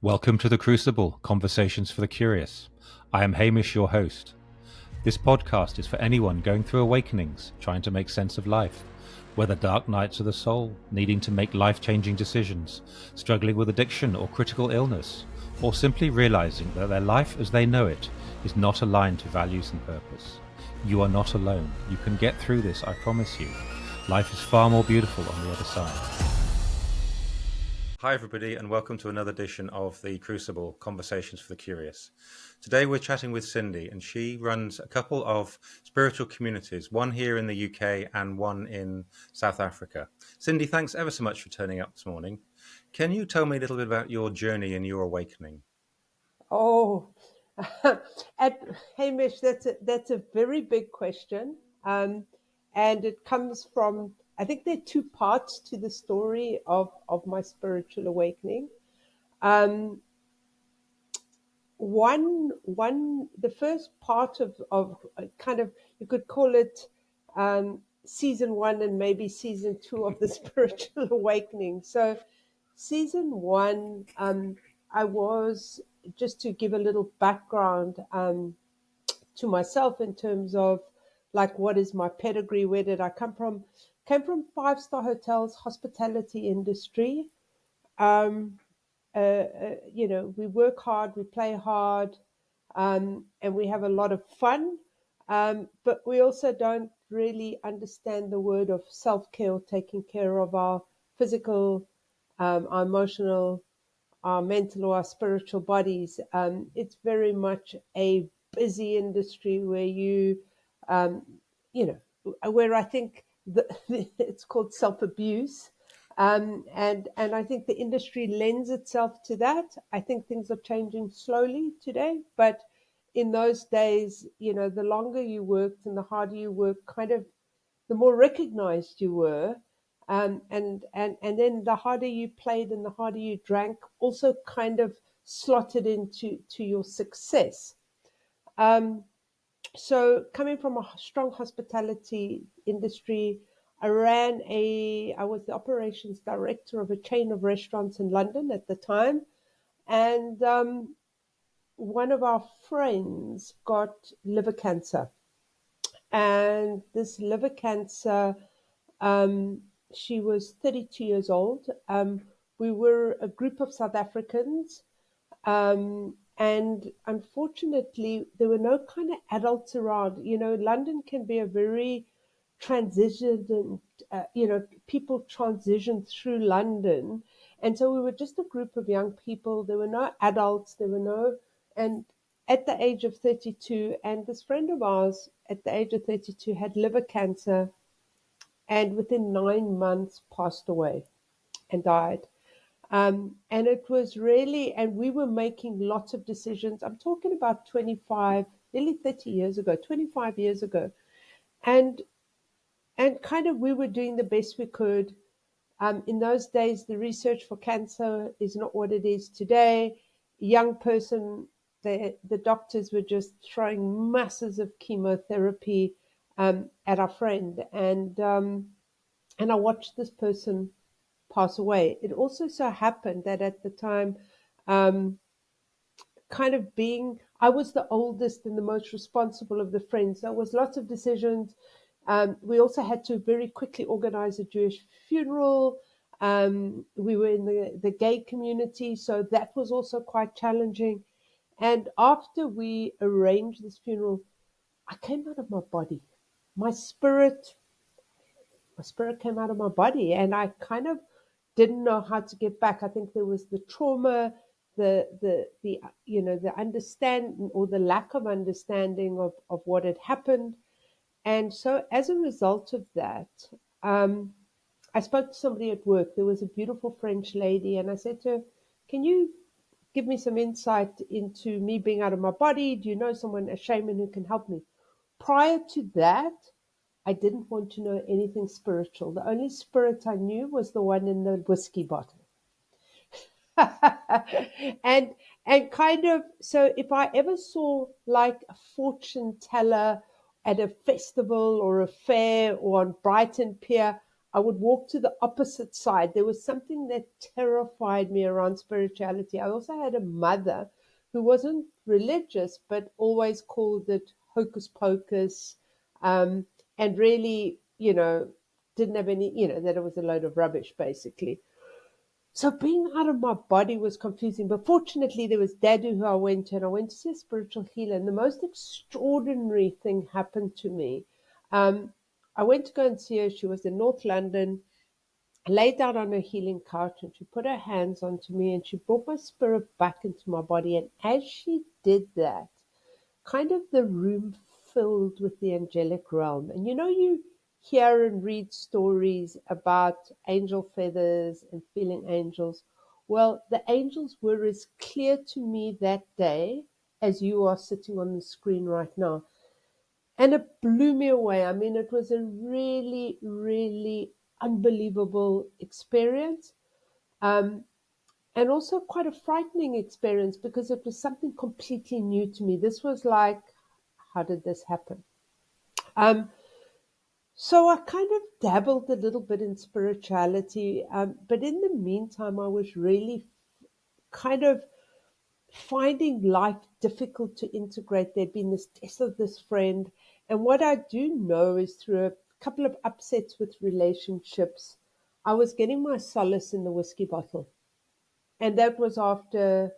Welcome to The Crucible, Conversations for the Curious. I am Hamish, your host. This podcast is for anyone going through awakenings, trying to make sense of life, whether dark nights of the soul, needing to make life-changing decisions, struggling with addiction or critical illness, or simply realizing that their life as they know it is not aligned to values and purpose. You are not alone. You can get through this, I promise you. Life is far more beautiful on the other side. Hi everybody, and welcome to another edition of The Crucible, Conversations for the Curious. Today we're chatting with Cindy, and she runs a couple of spiritual communities, one here in the UK and one in South Africa. Cindy, thanks ever so much for turning up this morning. Can you tell me a little bit about your journey and your awakening? Oh, Hamish, that's a very big question, and it comes from, I think there are two parts to the story of my spiritual awakening. Um, the first part of kind of, you could call it season one and maybe season two of the spiritual awakening. So season one, I was, just to give a little background to myself in terms of like what is my pedigree, where did I come from? Came from five-star hotels, hospitality industry. Um, we work hard, we play hard, and we have a lot of fun. But we also don't really understand the word of self-care or taking care of our physical, our emotional, our mental, or our spiritual bodies. It's very much a busy industry where um, where I think it's called self-abuse. And I think the industry lends itself to that. I think things are changing slowly today, but in those days, the longer you worked and the harder you worked, kind of the more recognized you were. And then the harder you played and the harder you drank also kind of slotted into your success. Um, so coming from a strong hospitality industry, I was the operations director of a chain of restaurants in London at the time. And one of our friends got liver cancer. And this liver cancer, um, she was 32 years old. We were a group of South Africans. And unfortunately, there were no kind of adults around. London can be a very transition, people transition through London. And so we were just a group of young people. There were no adults, and at the age of 32, and this friend of ours at the age of 32 had liver cancer and within 9 months passed away and died. And it was really, and we were making lots of decisions. I'm talking about 25, nearly 30 years ago, 25 years ago. And and kind of we were doing the best we could. In those days, the research for cancer is not what it is today. Young person, the doctors were just throwing masses of chemotherapy at our friend. And I watched this person pass away. It also so happened that at the time, um, kind of being, I was the oldest and the most responsible of the friends. There was lots of decisions. We also had to very quickly organize a Jewish funeral. We were in the gay community, so that was also quite challenging. And after we arranged this funeral, I came out of my body. My spirit my spirit came out of my body, and I kind of didn't know how to get back. I think there was the trauma, the understanding or the lack of understanding of what had happened. And so as a result of that, um, I spoke to somebody at work. There was a beautiful French lady, and I said to her, can you give me some insight into me being out of my body? Do you know someone, a shaman, who can help me? Prior to that, I didn't want to know anything spiritual. The only spirit I knew was the one in the whiskey bottle. and and kind of, so if I ever saw like a fortune teller at a festival or a fair or on Brighton Pier, I would walk to the opposite side. There was something that terrified me around spirituality. I also had a mother who wasn't religious, but always called it hocus pocus, um, and really, didn't have any, that it was a load of rubbish, basically. So being out of my body was confusing. But fortunately, there was Dadu who I went to, and I went to see a spiritual healer. And the most extraordinary thing happened to me. Um, I went to go and see her. She was in North London, laid down on her healing couch, and she put her hands onto me and she brought my spirit back into my body. And as she did that, kind of the room filled with the angelic realm. And you hear and read stories about angel feathers and feeling angels. Well, the angels were as clear to me that day as you are sitting on the screen right now. And it blew me away. I mean, it was a really, really unbelievable experience. Um, and also quite a frightening experience because it was something completely new to me. This was like, how did this happen? Um, so I kind of dabbled a little bit in spirituality, but in the meantime, I was really kind of finding life difficult to integrate. There'd been this death of this friend, and what I do know is through a couple of upsets with relationships, I was getting my solace in the whiskey bottle, and that was after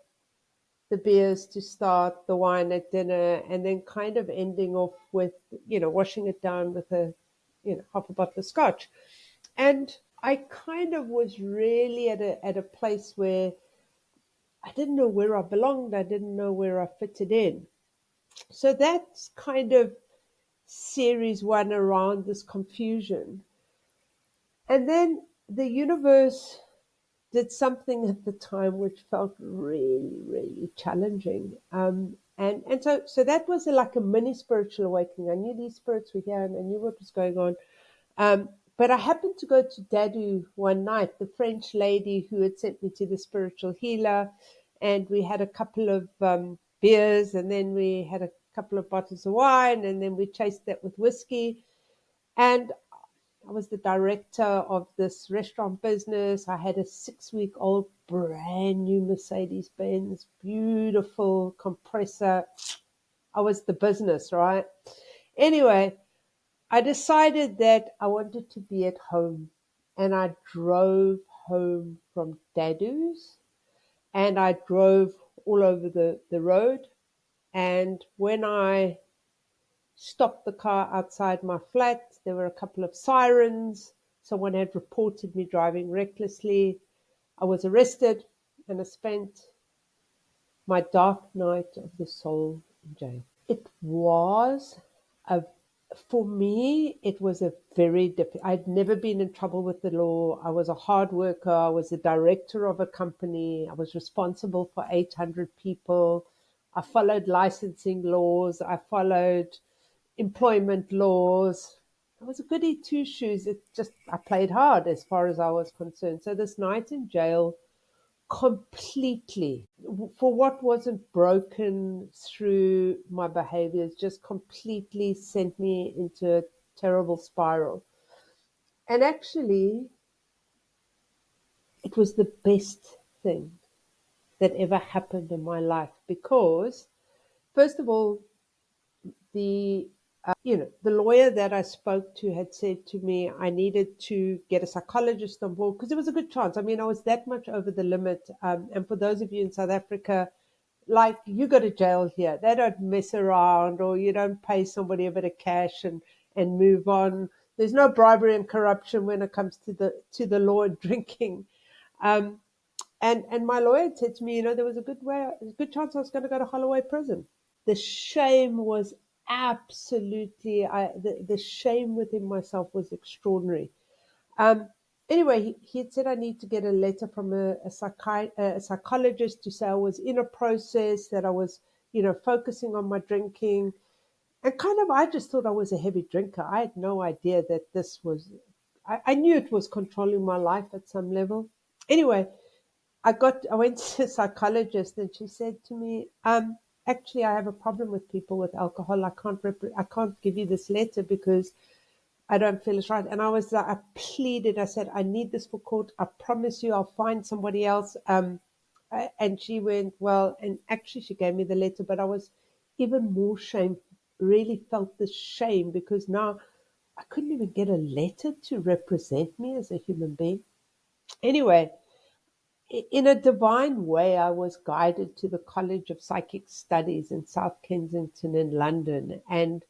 the beers to start, the wine at dinner, and then kind of ending off with, washing it down with half a bottle of scotch. And I kind of was really at a place where I didn't know where I belonged. I didn't know where I fitted in. So that's kind of series one around this confusion. And then the universe did something at the time which felt really, really challenging. And so that was like a mini spiritual awakening. I knew these spirits were here and I knew what was going on. But I happened to go to Dadu one night, the French lady who had sent me to the spiritual healer, and we had a couple of beers, and then we had a couple of bottles of wine, and then we chased that with whiskey. And I was the director of this restaurant business. I had a 6-week-old brand new Mercedes Benz, beautiful compressor. I was the business, right? Anyway, I decided that I wanted to be at home, and I drove home from Dadu's, and I drove all over the road. And when I stopped the car outside my flat, there were a couple of sirens. Someone had reported me driving recklessly. I was arrested, and I spent my dark night of the soul in jail. It was a For me, it was a very difficult. I'd never been in trouble with the law. I was a hard worker. I was the director of a company. I was responsible for 800 people. I followed licensing laws. I followed employment laws. I was a goody two shoes. I played hard as far as I was concerned. So this night in jail completely, for what wasn't broken through my behaviors, just completely sent me into a terrible spiral. And actually, it was the best thing that ever happened in my life because, first of all, the the lawyer that I spoke to had said to me I needed to get a psychologist on board because there was a good chance. I mean, I was that much over the limit. And for those of you in South Africa, like, you go to jail here. They don't mess around, or you don't pay somebody a bit of cash and move on. There's no bribery and corruption when it comes to the law and drinking. Um, and my lawyer had said to me, there was a good chance I was going to go to Holloway prison. The shame was absolutely, the shame within myself was extraordinary. Um, anyway, he had said I need to get a letter from a psychologist to say I was in a process, that I was, focusing on my drinking. And kind of, I just thought I was a heavy drinker. I had no idea that this was, I knew it was controlling my life at some level. Anyway, I went to a psychologist, and she said to me, actually, I have a problem with people with alcohol. I can't give you this letter because I don't feel it's right. And I was like, I pleaded, I said, I need this for court. I promise you I'll find somebody else. And she went, well, and actually she gave me the letter, but I was even more shame, really felt this shame because now I couldn't even get a letter to represent me as a human being. Anyway, in a divine way, I was guided to the College of Psychic Studies in South Kensington in London. And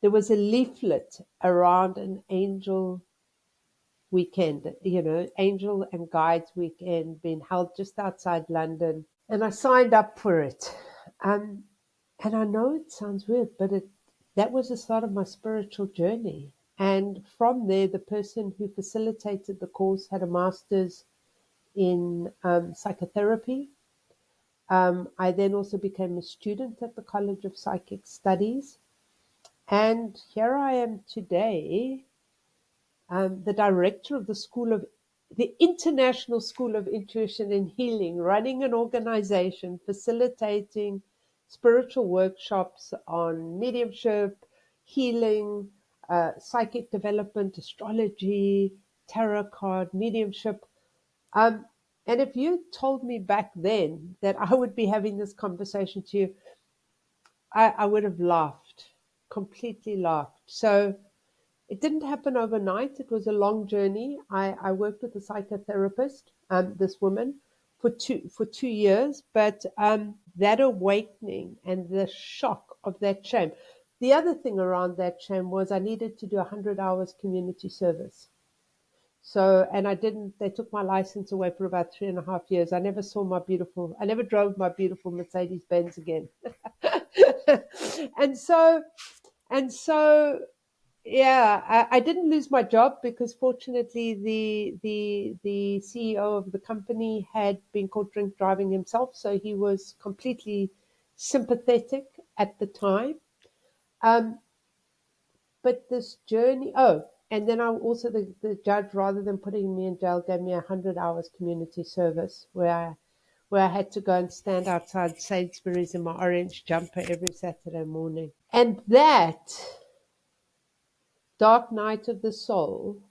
there was a leaflet around an angel weekend, angel and guides weekend being held just outside London. And I signed up for it. Um, and I know it sounds weird, but that was the start of my spiritual journey. And from there, the person who facilitated the course had a master's in psychotherapy. I then also became a student at the College of Psychic Studies. And here I am today, the director of the International School of Intuition and Healing, running an organization facilitating spiritual workshops on mediumship, healing, psychic development, astrology, tarot card, mediumship. Um, and if you told me back then that I would be having this conversation to you, I would have laughed, completely laughed. So it didn't happen overnight. It was a long journey. I worked with a psychotherapist, this woman, for 2 years. But that awakening and the shock of that shame. The other thing around that shame was I needed to do 100 hours community service. So, and I didn't, they took my license away for about 3.5 years. I never drove my beautiful Mercedes Benz again. and so, and so, yeah, I didn't lose my job because fortunately the CEO of the company had been caught drink driving himself, so he was completely sympathetic at the time. Um, but this journey, and then I also the judge, rather than putting me in jail, gave me 100 hours community service where I had to go and stand outside Sainsbury's in my orange jumper every Saturday morning, and that dark night of the soul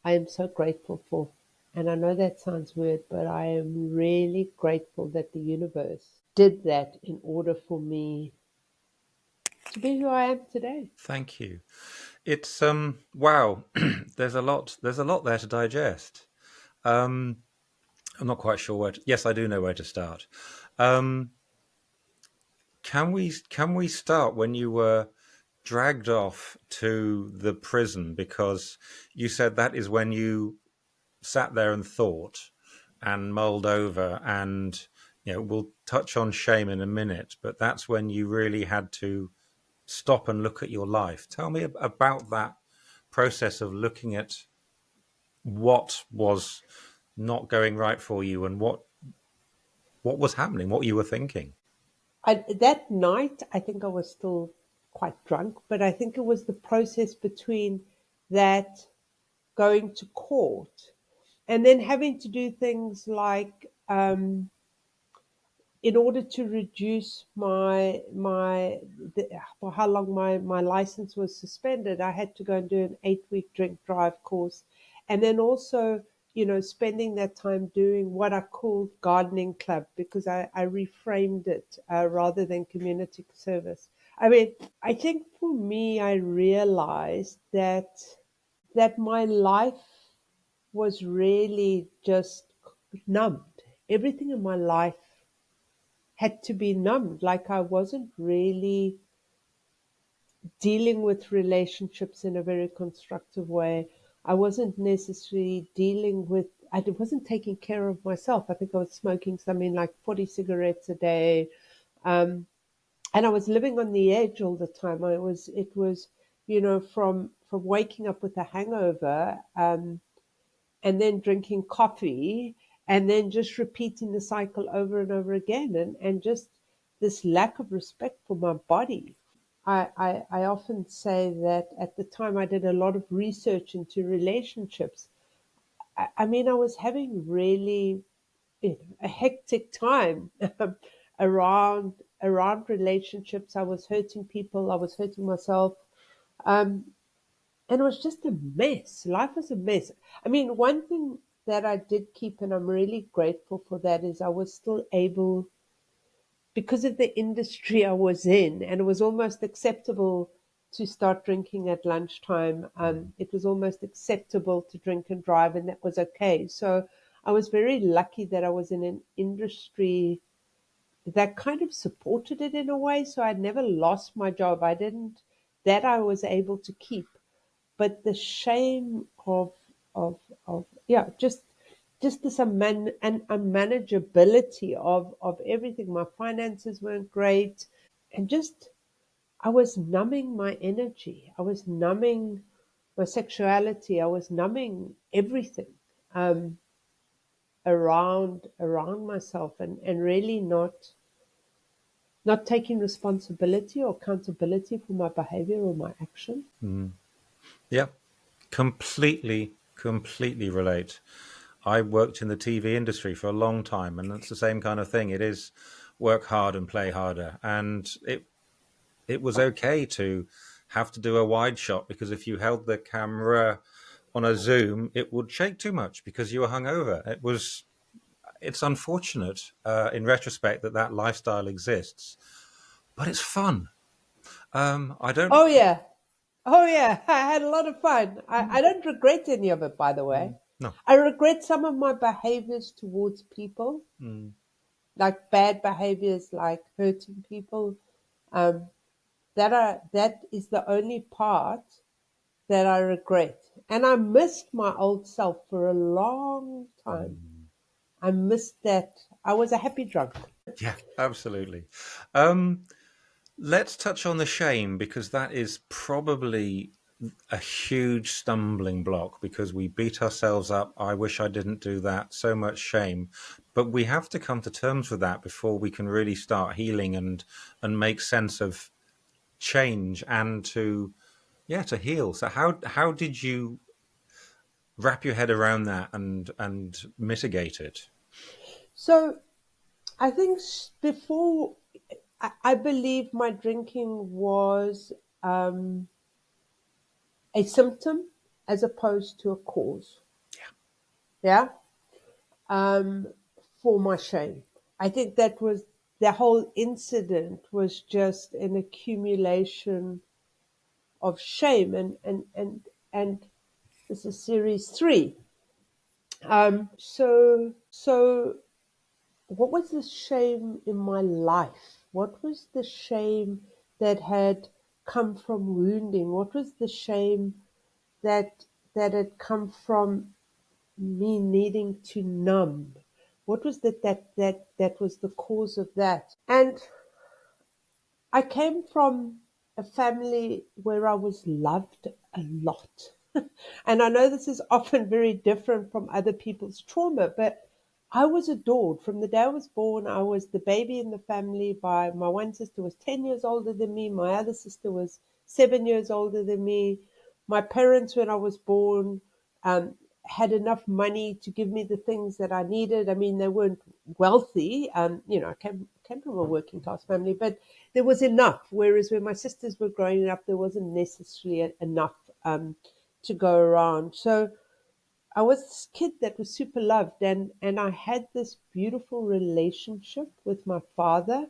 I am so grateful for. And I know that sounds weird, but I am really grateful that the universe did that in order for me to be who I am today. Thank you. It's wow. There's a lot there to digest. I'm not quite sure yes, I do know where to start. Um, can we start when you were dragged off to the prison, because you said that is when you sat there and thought and mulled over, and we'll touch on shame in a minute, but that's when you really had to stop and look at your life. Tell me about that process of looking at what was not going right for you and what was happening, what you were thinking. That night, I think I was still quite drunk, but I think it was the process between that going to court and then having to do things like in order to reduce for how long my license was suspended, I had to go and do an 8-week drink drive course, and then also spending that time doing what I called gardening club because I reframed it rather than community service. I mean, I think for me, I realized that my life was really just numbed. Everything in my life had to be numbed. Like I wasn't really dealing with relationships in a very constructive way. I wasn't necessarily I wasn't taking care of myself. I think I was smoking something like 40 cigarettes a day. Um, and I was living on the edge all the time. It was, from waking up with a hangover, and then drinking coffee and then just repeating the cycle over and over again and just this lack of respect for my body. I often say that at the time I did a lot of research into relationships. I mean, I was having really a hectic time around relationships. I was hurting people. I was hurting myself. Um, And it was just a mess. Life was a mess. I mean, one thing that I did keep, and I'm really grateful for that, is I was still able, because of the industry I was in, and it was almost acceptable to start drinking at lunchtime. It was almost acceptable to drink and drive, and that was okay. So I was very lucky that I was in an industry that kind of supported it in a way. So I never lost my job. I didn't, that I was able to keep. But the shame of yeah, just this unmanageability of everything. My finances weren't great, and just I was numbing my energy. I was numbing my sexuality. I was numbing everything um, around myself, and really not taking responsibility or accountability for my behavior or my action. Yeah, completely relate. I worked in the TV industry for a long time, and it's the same kind of thing. It is work hard and play harder, and it was okay to have to do a wide shot because if you held the camera on a zoom, it would shake too much because you were hungover. It's unfortunate in retrospect that that lifestyle exists, but it's fun. I don't. Oh yeah, oh yeah, I had a lot of fun. I don't regret any of it, by the way. No. I regret some of my behaviors towards people, Mm. like bad behaviors, like hurting people. Um, that is the only part that I regret. And I missed my old self for a long time. I missed that. I was a happy drunk. Yeah, absolutely. Um, let's touch on the shame because that is probably a huge stumbling block because we beat ourselves up. I wish I didn't do that. So much shame. But we have to come to terms with that before we can really start healing and make sense of change and to yeah to heal. So how did you wrap your head around that and mitigate it? So I think before, I believe my drinking was um, a symptom as opposed to a cause. Yeah. Um, for my shame. I think that was the whole incident was just an accumulation of shame, and this is series three. So what was the shame in my life? What was the shame that had come from wounding? What was the shame that had come from me needing to numb? What was that was the cause of that? And I came from a family where I was loved a lot. And I know this is often very different from other people's trauma, but I was adored. From the day I was born, I was the baby in the family. By my one sister was 10 years older than me. My other sister was 7 years older than me. My parents, when I was born, um, had enough money to give me the things that I needed. I mean, they weren't wealthy. I came from a working class family, but there was enough. Whereas when my sisters were growing up, there wasn't necessarily enough to go around. So I was this kid that was super loved, and I had this beautiful relationship with my father.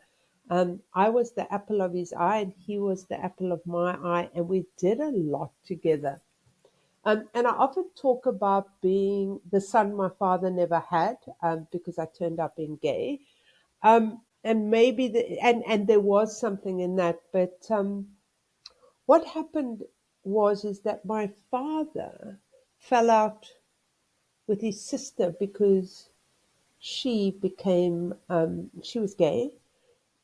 I was the apple of his eye, and he was the apple of my eye, and we did a lot together. And I often talk about being the son my father never had, because I turned up being gay. And maybe and there was something in that, but what happened was is that my father fell out with his sister because she was gay,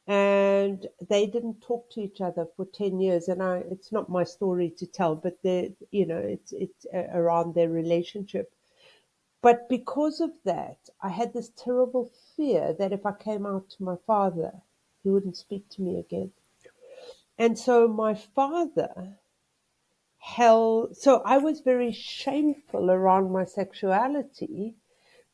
and they didn't talk to each other for 10 years. And it's not my story to tell, but it's around their relationship. But because of that, I had this terrible fear that if I came out to my father, he wouldn't speak to me again. And so my father so I was very shameful around my sexuality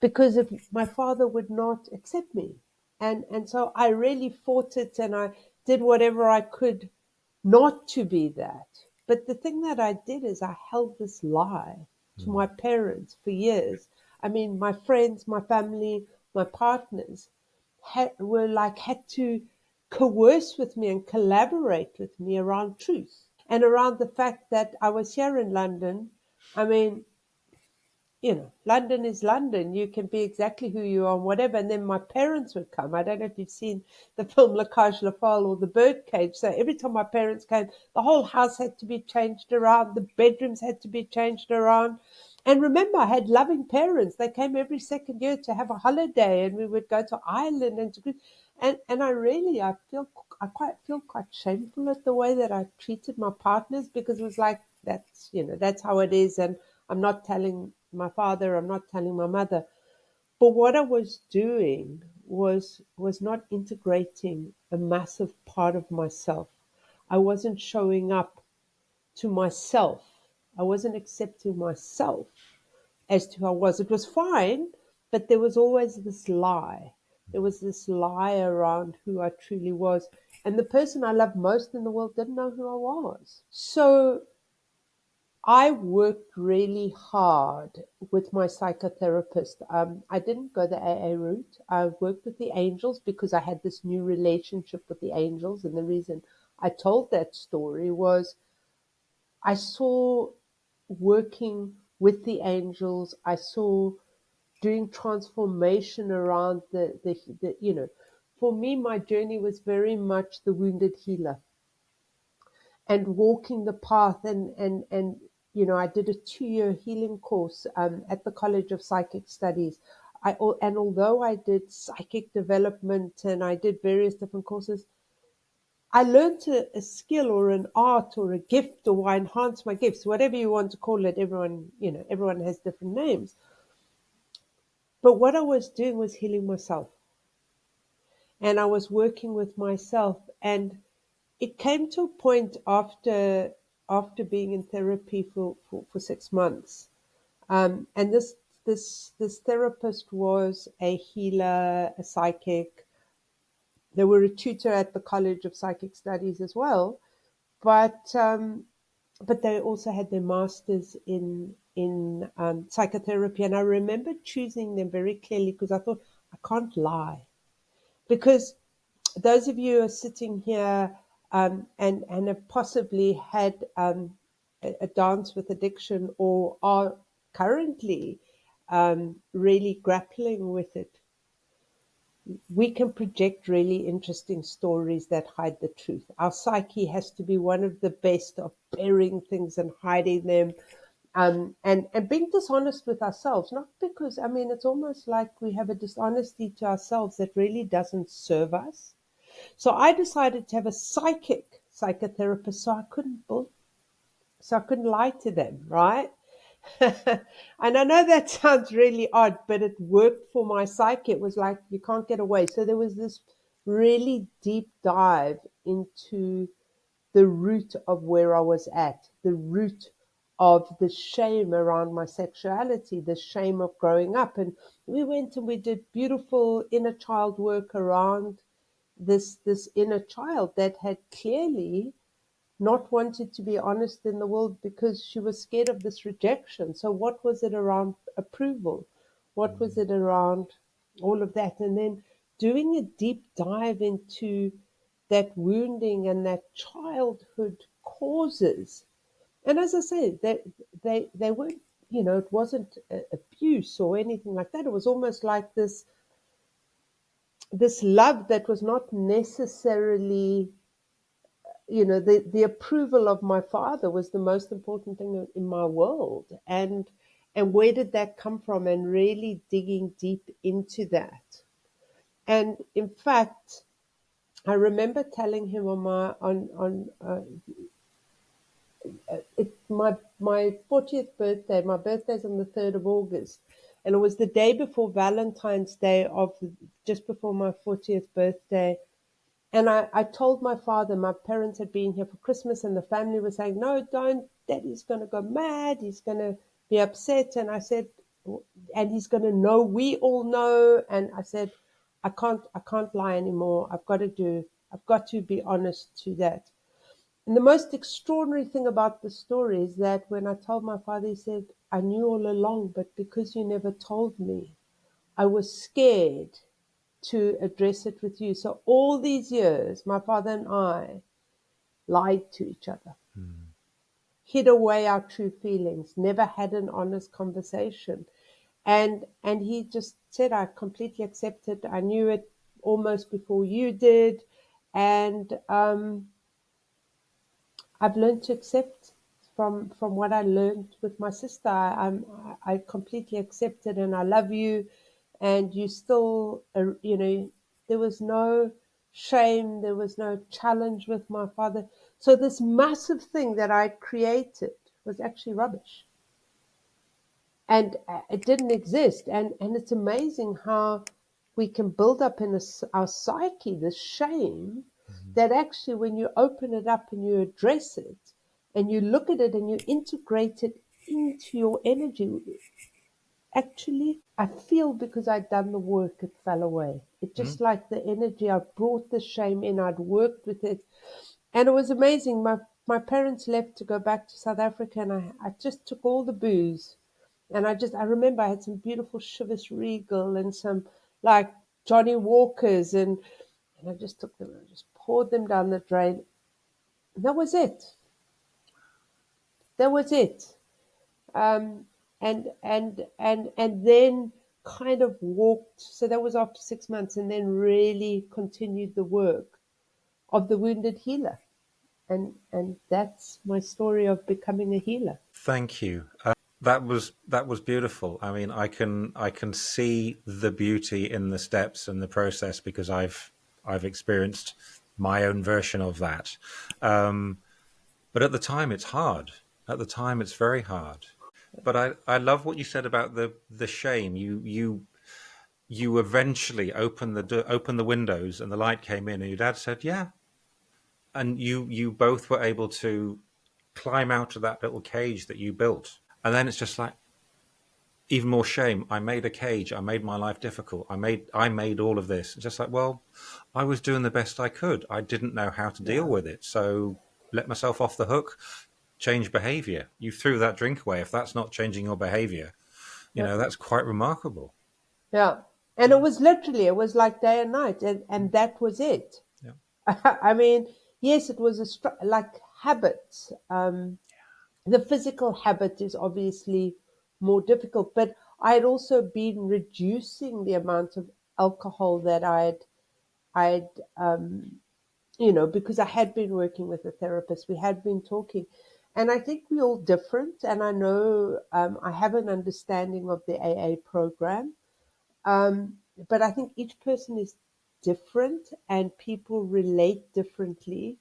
because if my father would not accept me. And so I really fought it, and I did whatever I could not to be that. But the thing that I did is I held this lie to my parents for years. I mean, my friends, my family, my partners had to coerce with me and collaborate with me around truth and around the fact that I was here in London. I mean, London is London. You can be exactly who you are and whatever. And then my parents would come. I don't know if you've seen the film La Cage La Folle or The Birdcage. So every time my parents came, the whole house had to be changed around. The bedrooms had to be changed around. And remember, I had loving parents. They came every second year to have a holiday, and we would go to Ireland and to and I quite feel quite shameful at the way that I treated my partners, because it was like that's how it is, and I'm not telling my father, I'm not telling my mother. But what I was doing was not integrating a massive part of myself. I wasn't showing up to myself. I wasn't accepting myself as to who I was. It was fine, but there was always this lie. There was this lie around who I truly was. And the person I loved most in the world didn't know who I was. So I worked really hard with my psychotherapist. I didn't go the AA route. I worked with the angels because I had this new relationship with the angels. And the reason I told that story was I saw working with the angels, I saw doing transformation around for me, my journey was very much the wounded healer and walking the path. And I did a 2-year healing course at the College of Psychic Studies. And although I did psychic development and I did various different courses, I learned a skill or an art or a gift, or I enhanced my gifts, whatever you want to call it. Everyone has different names. But what I was doing was healing myself, and I was working with myself. And it came to a point after being in therapy for 6 months. And this therapist was a healer, a psychic. They were a tutor at the College of Psychic Studies as well, but they also had their masters in psychotherapy. And I remember choosing them very clearly because I thought, I can't lie. Because those of you who are sitting here and have possibly had a dance with addiction or are currently really grappling with it, we can project really interesting stories that hide the truth. Our psyche has to be one of the best of burying things and hiding them, and being dishonest with ourselves. Not because, I mean, it's almost like we have a dishonesty to ourselves that really doesn't serve us. So I decided to have a psychotherapist so I couldn't lie to them, right? And I know that sounds really odd, but it worked for my psyche. It was like you can't get away. So there was this really deep dive into the root of where I was at, the root of the shame around my sexuality, the shame of growing up. And we went and we did beautiful inner child work around this inner child that had clearly not wanted to be honest in the world because she was scared of this rejection. So what was it around approval? What was it around all of that? And then doing a deep dive into that wounding and that childhood causes. And as I say, they weren't, it wasn't abuse or anything like that. It was almost like this love that was not necessarily, the approval of my father was the most important thing in my world. And where did that come from? And really digging deep into that. And in fact, I remember telling him on my 40th birthday. My birthday's on the 3rd of August, and it was the day before Valentine's Day of just before my 40th birthday. And I told my father, my parents had been here for Christmas, and the family was saying, no, don't, Daddy's going to go mad. He's going to be upset. And I said, and he's going to know, we all know. And I said, I can't lie anymore. I've got to be honest to that. And the most extraordinary thing about the story is that when I told my father, he said, I knew all along, but because you never told me, I was scared to address it with you. So all these years, my father and I lied to each other, hid away our true feelings, never had an honest conversation. And he just said, I completely accept it. I knew it almost before you did. And I've learned to accept from what I learned with my sister. I completely accept it, and I love you, and you still, there was no shame, there was no challenge with my father. So this massive thing that I created was actually rubbish, and it didn't exist. And it's amazing how we can build up in our psyche this shame that actually when you open it up and you address it and you look at it and you integrate it into your energy, actually I feel because I'd done the work, it fell away. It just like the energy, I brought the shame in, I'd worked with it, and it was amazing. My parents left to go back to South Africa, and I just took all the booze. And I remember I had some beautiful Chivas Regal and some like Johnny Walkers, and I just took them and I just poured them down the drain. And that was it. That was it. Um, and then kind of walked. So that was after 6 months, and then really continued the work of the wounded healer. And that's my story of becoming a healer. Thank you. That was beautiful. I mean, I can see the beauty in the steps and the process because I've experienced my own version of that. But at the time, it's hard. At the time, it's very hard. But I love what you said about the shame. You eventually opened the windows and the light came in, and your dad said, "Yeah," and you both were able to climb out of that little cage that you built. And then it's just like even more shame. I made a cage. I made my life difficult. I made all of this. Just like, well, I was doing the best I could. I didn't know how to deal Yeah. with it, so let myself off the hook. Change behavior. You threw that drink away. If that's not changing your behavior, Yeah. that's quite remarkable. Yeah. And it was literally, it was like day and night, and that was it. Yeah. I mean, yes, it was like habits. The physical habit is obviously more difficult, but I had also been reducing the amount of alcohol that I'd, because I had been working with a therapist, we had been talking, and I think we're all different. And I know I have an understanding of the AA program, but I think each person is different and people relate differently.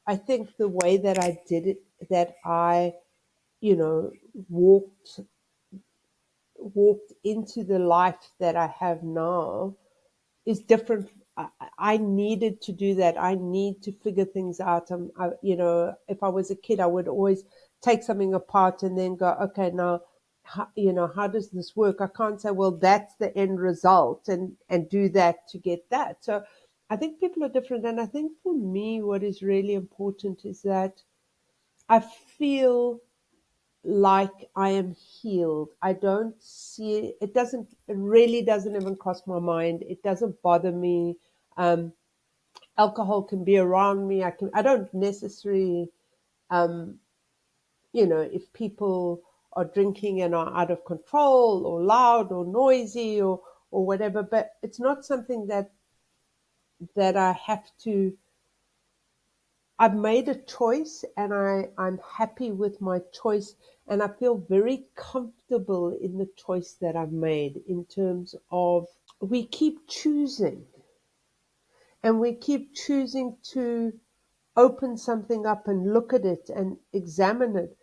I think the way that I did it, that I, you know, walked walked into the life that I have now is different. I needed to do that. I need to figure things out. If I was a kid, I would always take something apart and then go, okay, now, how does this work? I can't say, well, that's the end result and do that to get that. So I think people are different. And I think for me, what is really important is that I feel like I am healed. I don't see it. It really doesn't even cross my mind. It doesn't bother me. Um, Alcohol can be around me. I don't necessarily, if people are drinking and are out of control or loud or noisy or whatever, but it's not something that I have to. I've made a choice and I'm happy with my choice, and I feel very comfortable in the choice that I've made in terms of we keep choosing and we keep choosing to open something up and look at it and examine it.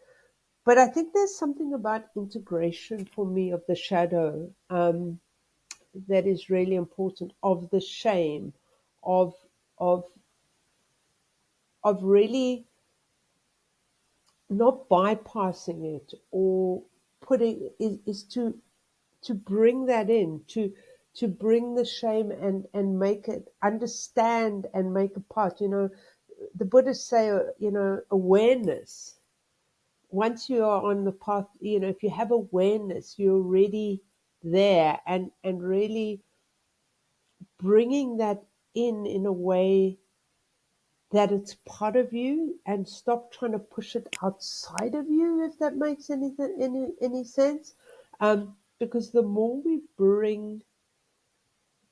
But I think there's something about integration for me of the shadow that is really important, of the shame, of of of really not bypassing it or putting is to bring that in, to bring the shame and make it understand and make a part. the Buddhists say, awareness. Once you are on the path, if you have awareness, you're already there, and really bringing that in a way that it's part of you, and stop trying to push it outside of you, if that makes any sense. Because the more we bring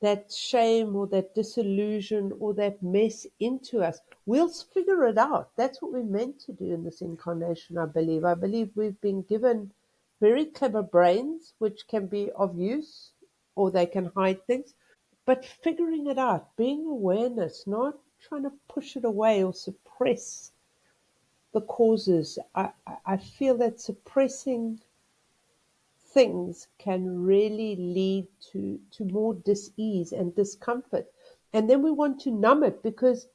that shame or that disillusion or that mess into us, we'll figure it out. That's what we're meant to do in this incarnation, I believe. I believe we've been given very clever brains, which can be of use or they can hide things. But figuring it out, being awareness, not trying to push it away or suppress the causes. I feel that suppressing things can really lead to more dis-ease and discomfort. And then we want to numb it because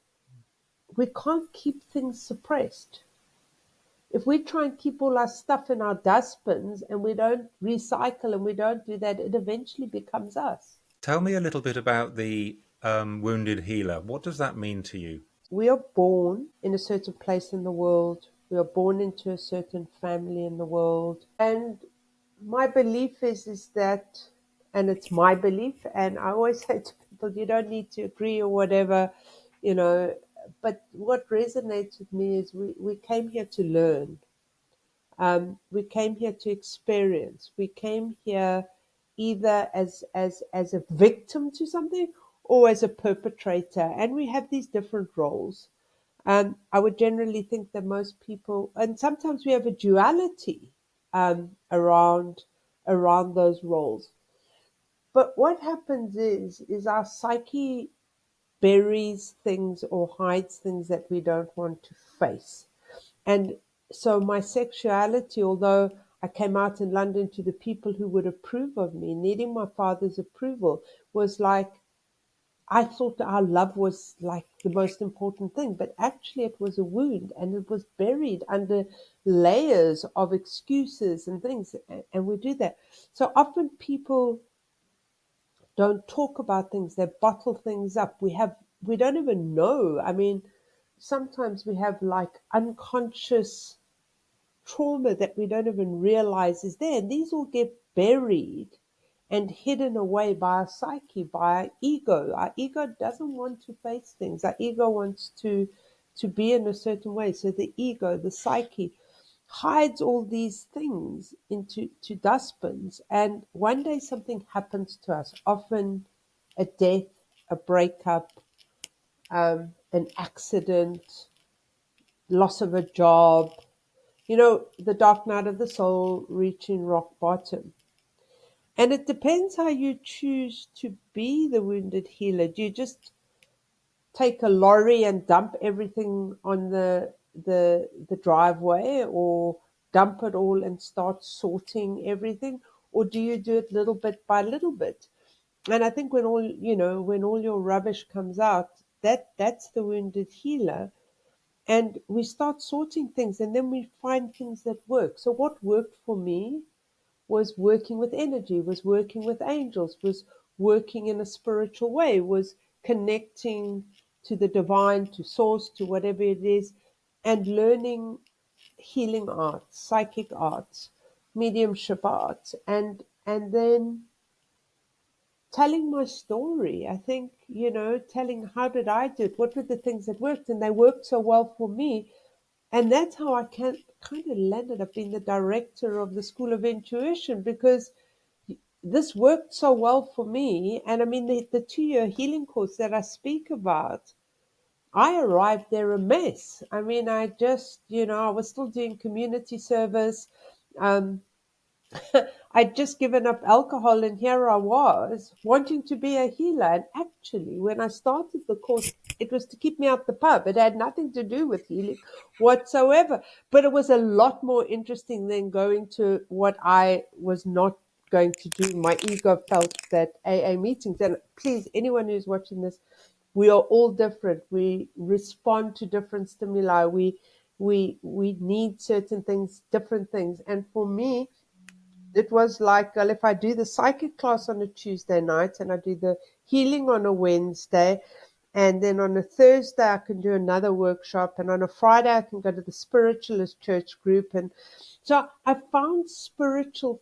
we can't keep things suppressed. If we try and keep all our stuff in our dustbins and we don't recycle and we don't do that, it eventually becomes us. Tell me a little bit about the wounded healer. What does that mean to you? We are born in a certain place in the world. We are born into a certain family in the world. And my belief is that, and it's my belief, and I always say to people, you don't need to agree or whatever, you know, but what resonates with me is we came here to learn. We came here to experience. We came here either as a victim to something or as a perpetrator, and we have these different roles. I would generally think that most people, and sometimes we have a duality around those roles. But what happens is our psyche buries things or hides things that we don't want to face. And so my sexuality, although I came out in London to the people who would approve of me, needing my father's approval, was like, I thought our love was like the most important thing, but actually it was a wound and it was buried under layers of excuses and things. And we do that. So often people don't talk about things, they bottle things up. We don't even know. I mean, sometimes we have like unconscious trauma that we don't even realize is there. And these all get buried and hidden away by our psyche, by our ego. Our ego doesn't want to face things. Our ego wants to be in a certain way. So the ego, the psyche, hides all these things into dustbins. And one day something happens to us, often a death, a breakup, an accident, loss of a job, the dark night of the soul, reaching rock bottom. And it depends how you choose to be the wounded healer. Do you just take a lorry and dump everything on the driveway, or dump it all and start sorting everything? Or do you do it little bit by little bit? And I think when all your rubbish comes out, that's the wounded healer. And we start sorting things, and then we find things that work. So what worked for me was working with energy, was working with angels, was working in a spiritual way, was connecting to the divine, to source, to whatever it is, and learning healing arts, psychic arts, mediumship arts, and then telling my story. I think, telling how did I do it? What were the things that worked? And they worked so well for me. And that's how I kind of landed up being the director of the School of Intuition, because this worked so well for me. And I mean, the 2-year healing course that I speak about, I arrived there a mess. I mean, I just, I was still doing community service. Um, I'd just given up alcohol, and here I was wanting to be a healer. And actually, when I started the course, it was to keep me out the pub. It had nothing to do with healing whatsoever. But it was a lot more interesting than going to what I was not going to do. My ego felt that AA meetings. And please, anyone who's watching this, we are all different. We respond to different stimuli. We need certain things, different things. And for me, it was like, well, if I do the psychic class on a Tuesday night and I do the healing on a Wednesday, And then on a Thursday, I can do another workshop. And on a Friday, I can go to the spiritualist church group. And so I found spiritual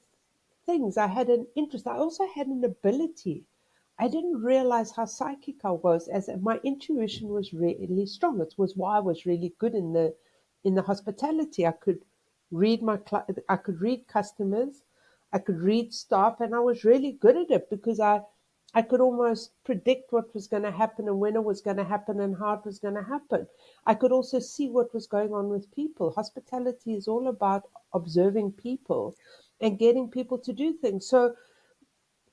things. I had an interest. I also had an ability. I didn't realize how psychic I was, as my intuition was really strong. It was why I was really good in the hospitality. I could read customers, I could read staff, and I was really good at it because I could almost predict what was going to happen and when it was going to happen and how it was going to happen. I could also see what was going on with people. Hospitality is all about observing people and getting people to do things. So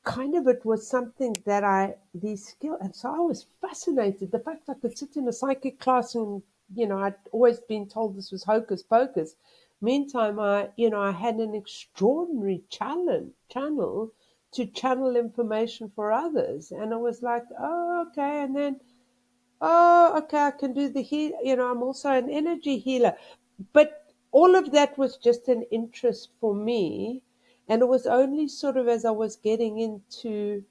kind of it was something that these skills, and so I was fascinated. The fact I could sit in a psychic class and, I'd always been told this was hocus pocus. Meantime, I had an extraordinary channel to channel information for others. And I was like, oh, okay. And then, oh, okay, I can do the heal. I'm also an energy healer. But all of that was just an interest for me. And it was only sort of as I was getting into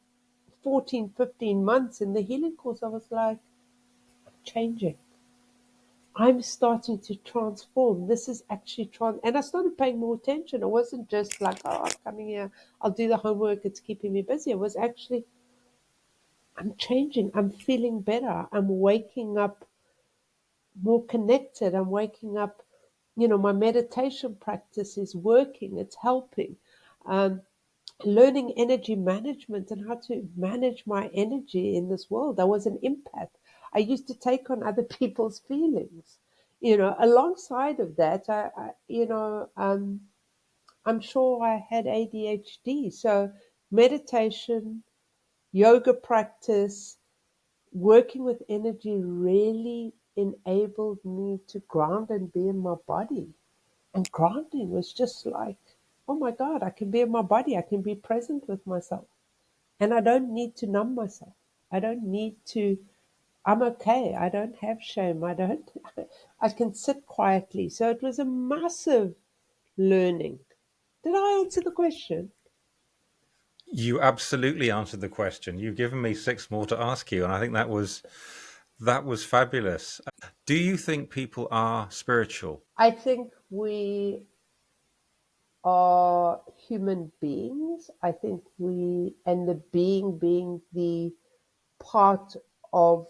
14, 15 months in the healing course, I was like, changing. I'm starting to transform. This is actually and I started paying more attention. It wasn't just like, oh, I'm coming here, I'll do the homework, it's keeping me busy. It was actually, I'm changing. I'm feeling better. I'm waking up more connected. I'm waking up, my meditation practice is working, it's helping. Um, Learning energy management and how to manage my energy in this world. I was an empath. I used to take on other people's feelings. Alongside of that, I'm sure I had ADHD. So meditation, yoga practice, working with energy really enabled me to ground and be in my body. And grounding was just like, oh my God, I can be in my body. I can be present with myself. And I don't need to numb myself. I don't need to, I'm okay. I don't have shame. I can sit quietly. So it was a massive learning. Did I answer the question? You absolutely answered the question. You've given me six more to ask you, and I think that was fabulous. Do you think people are spiritual? I think we are human beings. I think and the being the part of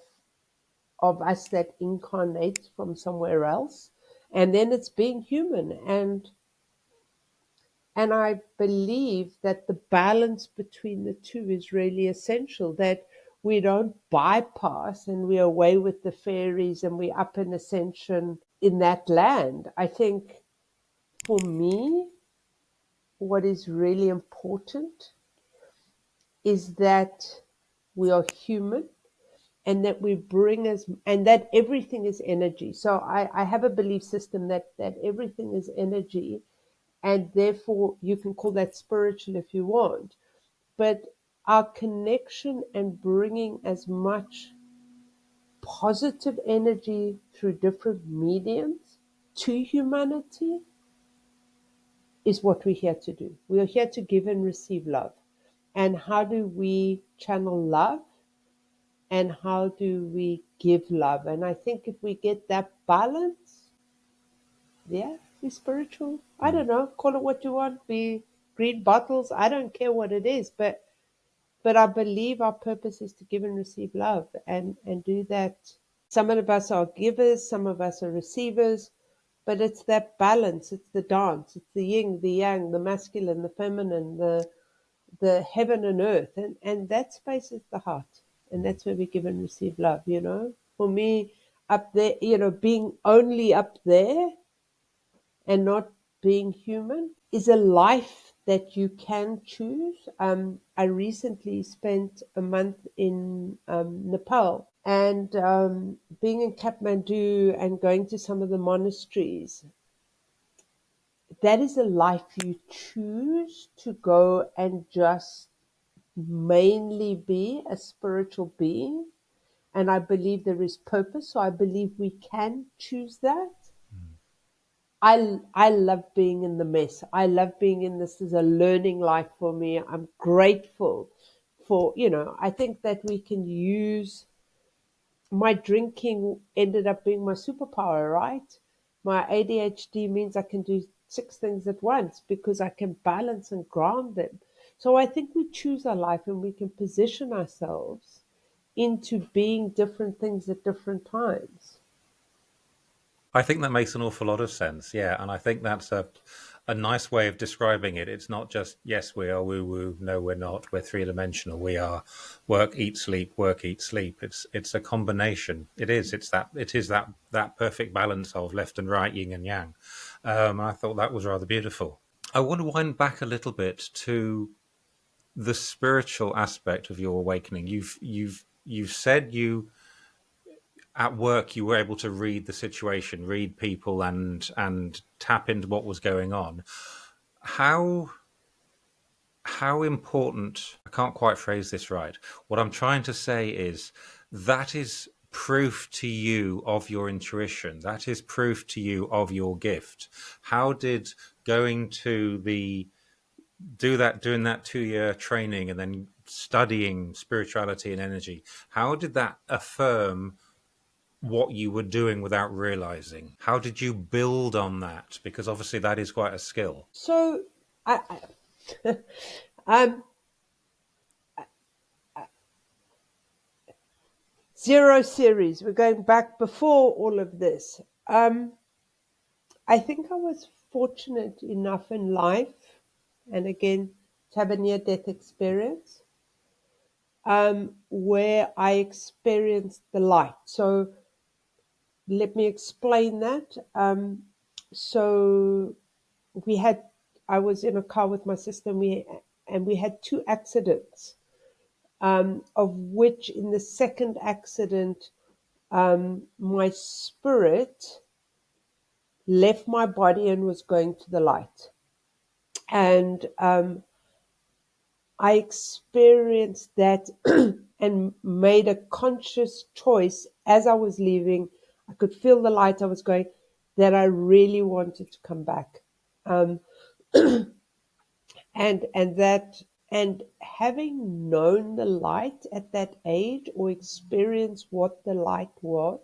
us that incarnates from somewhere else, and then it's being human. And I believe that the balance between the two is really essential, that we don't bypass and we're away with the fairies and we're up in ascension in that land. I think for me, what is really important is that we are human and that we bring and that everything is energy. So I have a belief system that everything is energy, and therefore you can call that spiritual if you want. But our connection and bringing as much positive energy through different mediums to humanity is what we're here to do. We are here to give and receive love. And how do we channel love? And how do we give love? And I think if we get that balance, yeah, be spiritual. I don't know, call it what you want. Be green bottles. I don't care what it is, but I believe our purpose is to give and receive love, and do that. Some of us are givers, some of us are receivers, but it's that balance. It's the dance. It's the yin, the yang, the masculine, the feminine, the heaven and earth, and that space is the heart, and that's where we give and receive love. For me, up there, being only up there and not being human is a life that you can choose. I recently spent a month in Nepal, and being in Kathmandu and going to some of the monasteries. That is a life you choose to go and just mainly be a spiritual being. And I believe there is purpose, so I believe we can choose that. I love being in the mess. I love being in this as a learning life for me. I'm grateful for, I think that we can use my drinking ended up being my superpower, right? My ADHD means I can do 6 things at once because I can balance and ground them. So I think we choose our life and we can position ourselves into being different things at different times. I think that makes an awful lot of sense. Yeah, and I think that's a nice way of describing it. It's not just yes, we are woo woo. No, we're not. We're three dimensional. We are work, eat, sleep. Work, eat, sleep. It's a combination. It is. It is that perfect balance of left and right, yin and yang. I thought that was rather beautiful. I want to wind back a little bit to the spiritual aspect of your awakening. You've said you at work you were able to read the situation, read people, and tap into what was going on. How how important? I can't quite phrase this right. What I'm trying to say is that is proof to you of your intuition. That is proof to you of your gift. How did going to the doing that 2 year training and then studying spirituality and energy, how did that affirm what you were doing without realizing? How did you build on that? Because obviously that is quite a skill. So I, um, Zero series. We're going back before all of this. I think I was fortunate enough in life, and again, to have a near-death experience, where I experienced the light. So let me explain that. So we had, I was in a car with my sister, and we had 2 accidents, of which in the second accident, my spirit left my body and was going to the light. And I experienced that and made a conscious choice as I was leaving. I could feel the light I was going, that I really wanted to come back. Um, and having known the light at that age or experienced what the light was,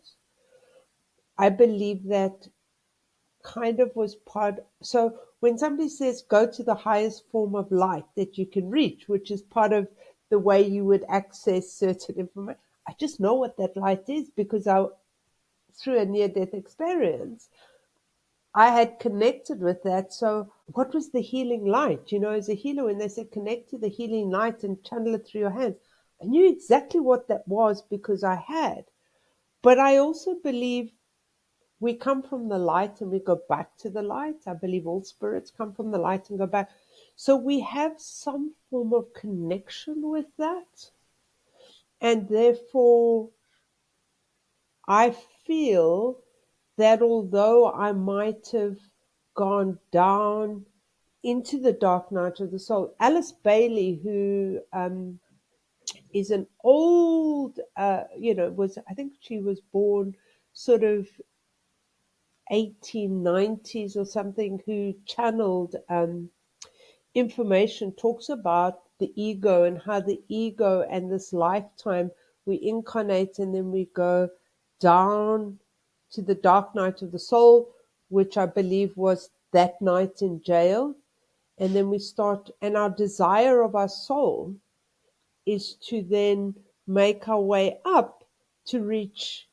I believe that kind of was part. So when somebody says go to the highest form of light that you can reach, which is part of the way you would access certain information, I just know what that light is because through a near death experience, I had connected with that. So what was the healing light? As a healer, when they said connect to the healing light and channel it through your hands, I knew exactly what that was because I had. But I also believe we come from the light and we go back to the light. I believe all spirits come from the light and go back. So we have some form of connection with that. And therefore, I feel that although I might have gone down into the dark night of the soul, Alice Bailey, who is an old, I think she was born sort of 1890s or something, who channeled information, talks about the ego and how the ego and this lifetime we incarnate and then we go down to the dark night of the soul, which I believe was that night in jail. And then we start, and our desire of our soul is to then make our way up to reach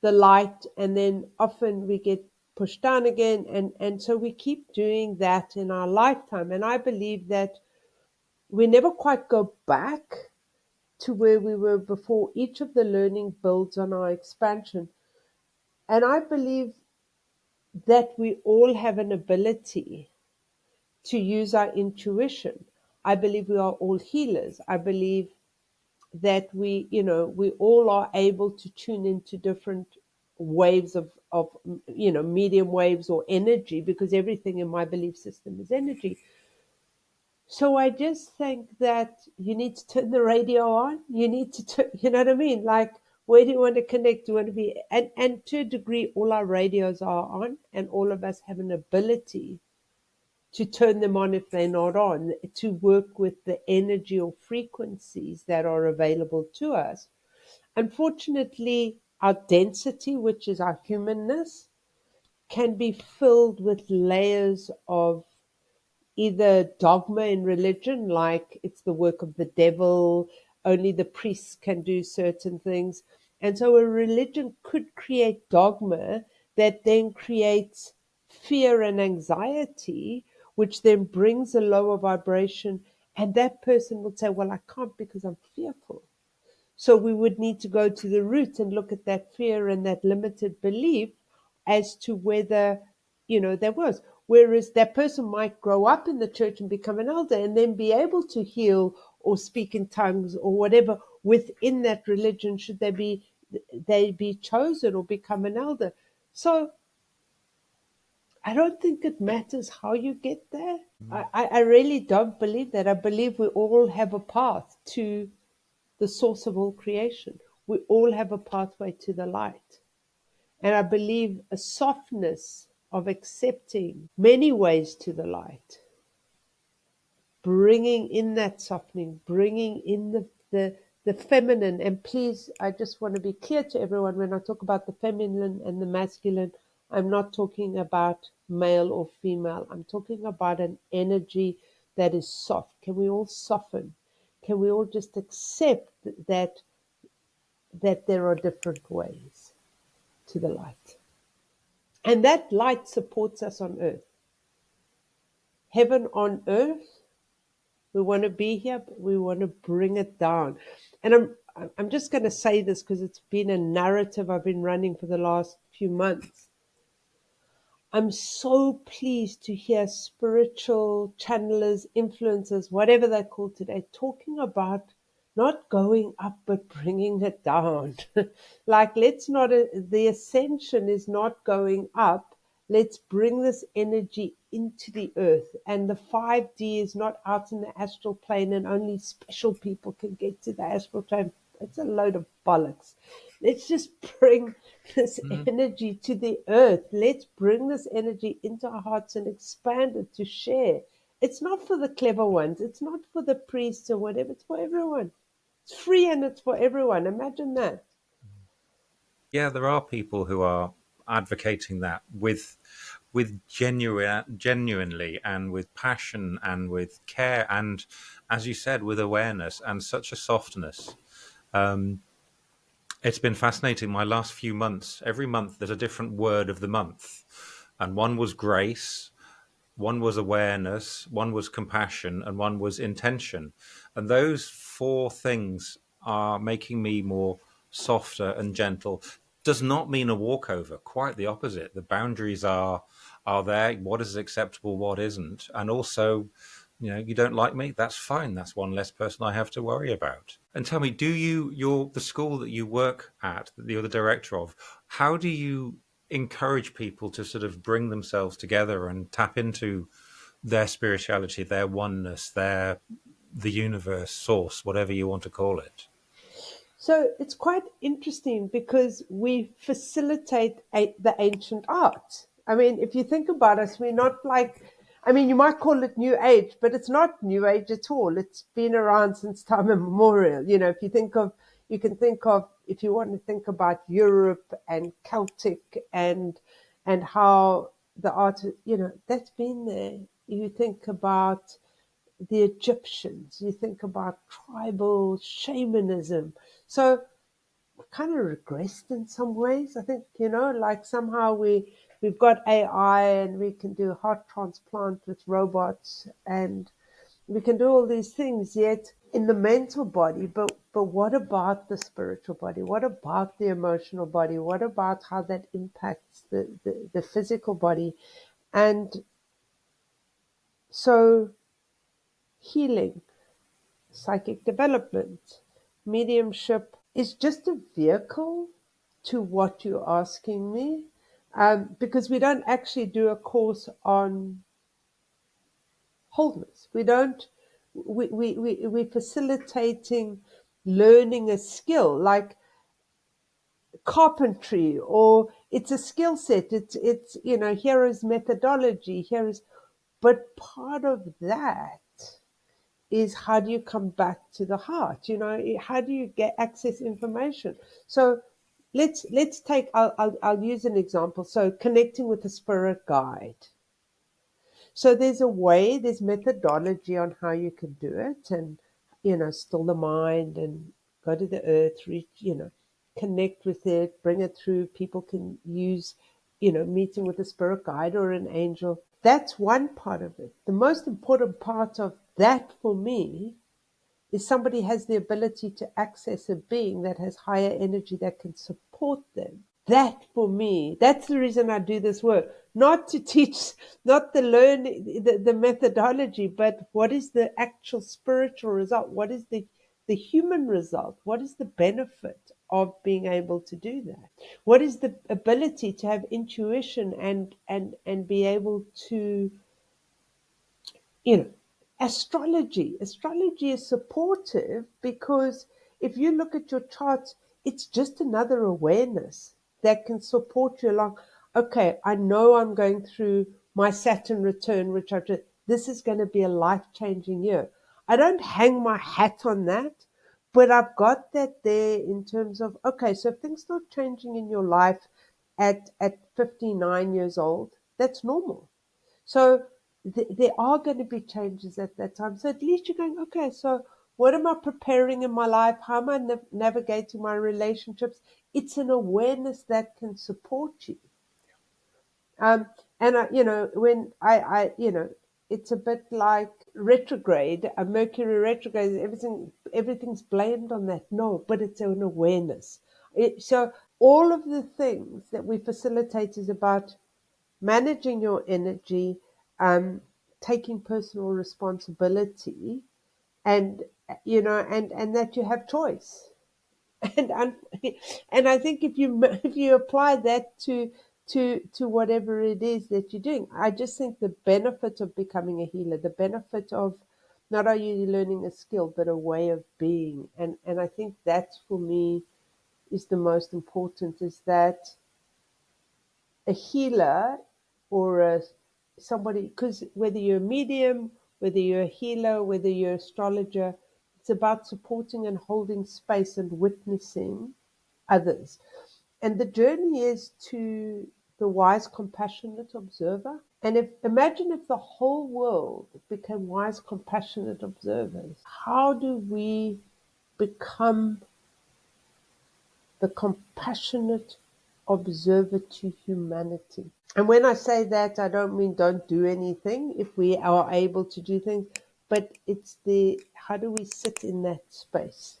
the light, and then often we get pushed down again, and so we keep doing that in our lifetime. And I believe that we never quite go back to where we were before. Each of the learning builds on our expansion, and I believe that we all have an ability to use our intuition. I believe we are all healers. I believe that we all are able to tune into different waves of medium waves or energy, because everything in my belief system is energy. So I just think that you need to turn the radio on. You need to you know what I mean? Like, where do you want to connect? Do you want to be, and to a degree all our radios are on, and all of us have an ability to turn them on if they're not on, to work with the energy or frequencies that are available to us. Unfortunately, our density, which is our humanness, can be filled with layers of either dogma in religion, like it's the work of the devil, only the priests can do certain things. And so a religion could create dogma that then creates fear and anxiety, which then brings a lower vibration. And that person would say, well, I can't because I'm fearful. So we would need to go to the root and look at that fear and that limited belief as to whether, there was. Whereas that person might grow up in the church and become an elder and then be able to heal or speak in tongues or whatever within that religion, should they be chosen or become an elder. So I don't think it matters how you get there. I really don't believe that. I believe we all have a path to the source of all creation. We all have a pathway to the light. And I believe a softness of accepting many ways to the light, bringing in that softening, bringing in the feminine. And please, I just want to be clear to everyone, when I talk about the feminine and the masculine, I'm not talking about male or female. I'm talking about an energy that is soft. Can we all soften? Can we all just accept that there are different ways to the light? And that light supports us on earth. Heaven on earth. We want to be here, but we want to bring it down. And I'm just going to say this because it's been a narrative I've been running for the last few months. I'm so pleased to hear spiritual channelers, influencers, whatever they're called today, talking about not going up but bringing it down. Like, let's not, the ascension is not going up. Let's bring this energy into the earth. And the 5D is not out in the astral plane and only special people can get to the astral plane. It's a load of bollocks. Let's just bring this energy to the earth. Let's bring this energy into our hearts and expand it to share. It's not for the clever ones. It's not for the priests or whatever. It's for everyone. It's free and it's for everyone. Imagine that. Yeah, there are people who are advocating that with genuinely and with passion and with care and, as you said, with awareness and such a softness. It's been fascinating. My last few months, every month there's a different word of the month, and one was grace, one was awareness, one was compassion, and one was intention. And those four things are making me more softer and gentle. Does not mean a walkover, quite the opposite. The boundaries are there. What is acceptable, what isn't. And also, you don't like me, that's fine. That's one less person I have to worry about. And tell me, the school that you work at, that you're the director of, how do you encourage people to sort of bring themselves together and tap into their spirituality, their oneness, the universe, source, whatever you want to call it? So it's quite interesting because we facilitate the ancient art. I mean, if you think about us, we're not like, I mean, you might call it New Age, but it's not New Age at all. It's been around since time immemorial. If you think of, you can think of, if you want to think about Europe and Celtic and how the art, that's been there. You think about the Egyptians, you think about tribal shamanism. So kind of regressed in some ways. I think, like somehow we've got AI and we can do heart transplant with robots and we can do all these things, yet in the mental body, but what about the spiritual body? What about the emotional body? What about how that impacts the physical body? And so healing, psychic development, mediumship is just a vehicle to what you're asking me, because we don't actually do a course on wholeness. We're facilitating learning a skill like carpentry, or it's a skill set. It's here is methodology, but part of that is how do you come back to the heart? How do you get access information? So let's take, I'll use an example. So connecting with a spirit guide. So there's methodology on how you can do it, and still the mind and go to the earth, reach, connect with it, bring it through. People can use, meeting with a spirit guide or an angel. That's one part of it. The most important part of that for me is somebody has the ability to access a being that has higher energy that can support them. That for me, that's the reason I do this work. Not to teach, not to learn the methodology, but what is the actual spiritual result? What is the human result? What is the benefit of being able to do that? What is the ability to have intuition and be able to, you know, astrology is supportive, because if you look at your charts, it's just another awareness that can support you along. Okay, I know I'm going through my Saturn return, which this is going to be a life-changing year. I don't hang my hat on that, but I've got that there in terms of, okay, so if things start changing in your life at 59 years old, that's normal. So there are going to be changes at that time. So at least you're going, okay, so what am I preparing in my life? How am I navigating my relationships? It's an awareness that can support you. And when it's a bit like retrograde, a Mercury retrograde, everything's blamed on that. No, but it's an awareness. So all of the things that we facilitate is about managing your energy, taking personal responsibility, and and that you have choice. And and I think if you apply that to whatever it is that you're doing, I just think the benefit of becoming a healer, the benefit of not only learning a skill but a way of being, and I think that for me is the most important, is that a healer or somebody, because whether you're a medium, whether you're a healer, whether you're an astrologer, it's about supporting and holding space and witnessing others. And the journey is to the wise, compassionate observer. And imagine if the whole world became wise, compassionate observers. How do we become the compassionate observer to humanity? And when I say that, I don't mean don't do anything if we are able to do things, but it's how do we sit in that space?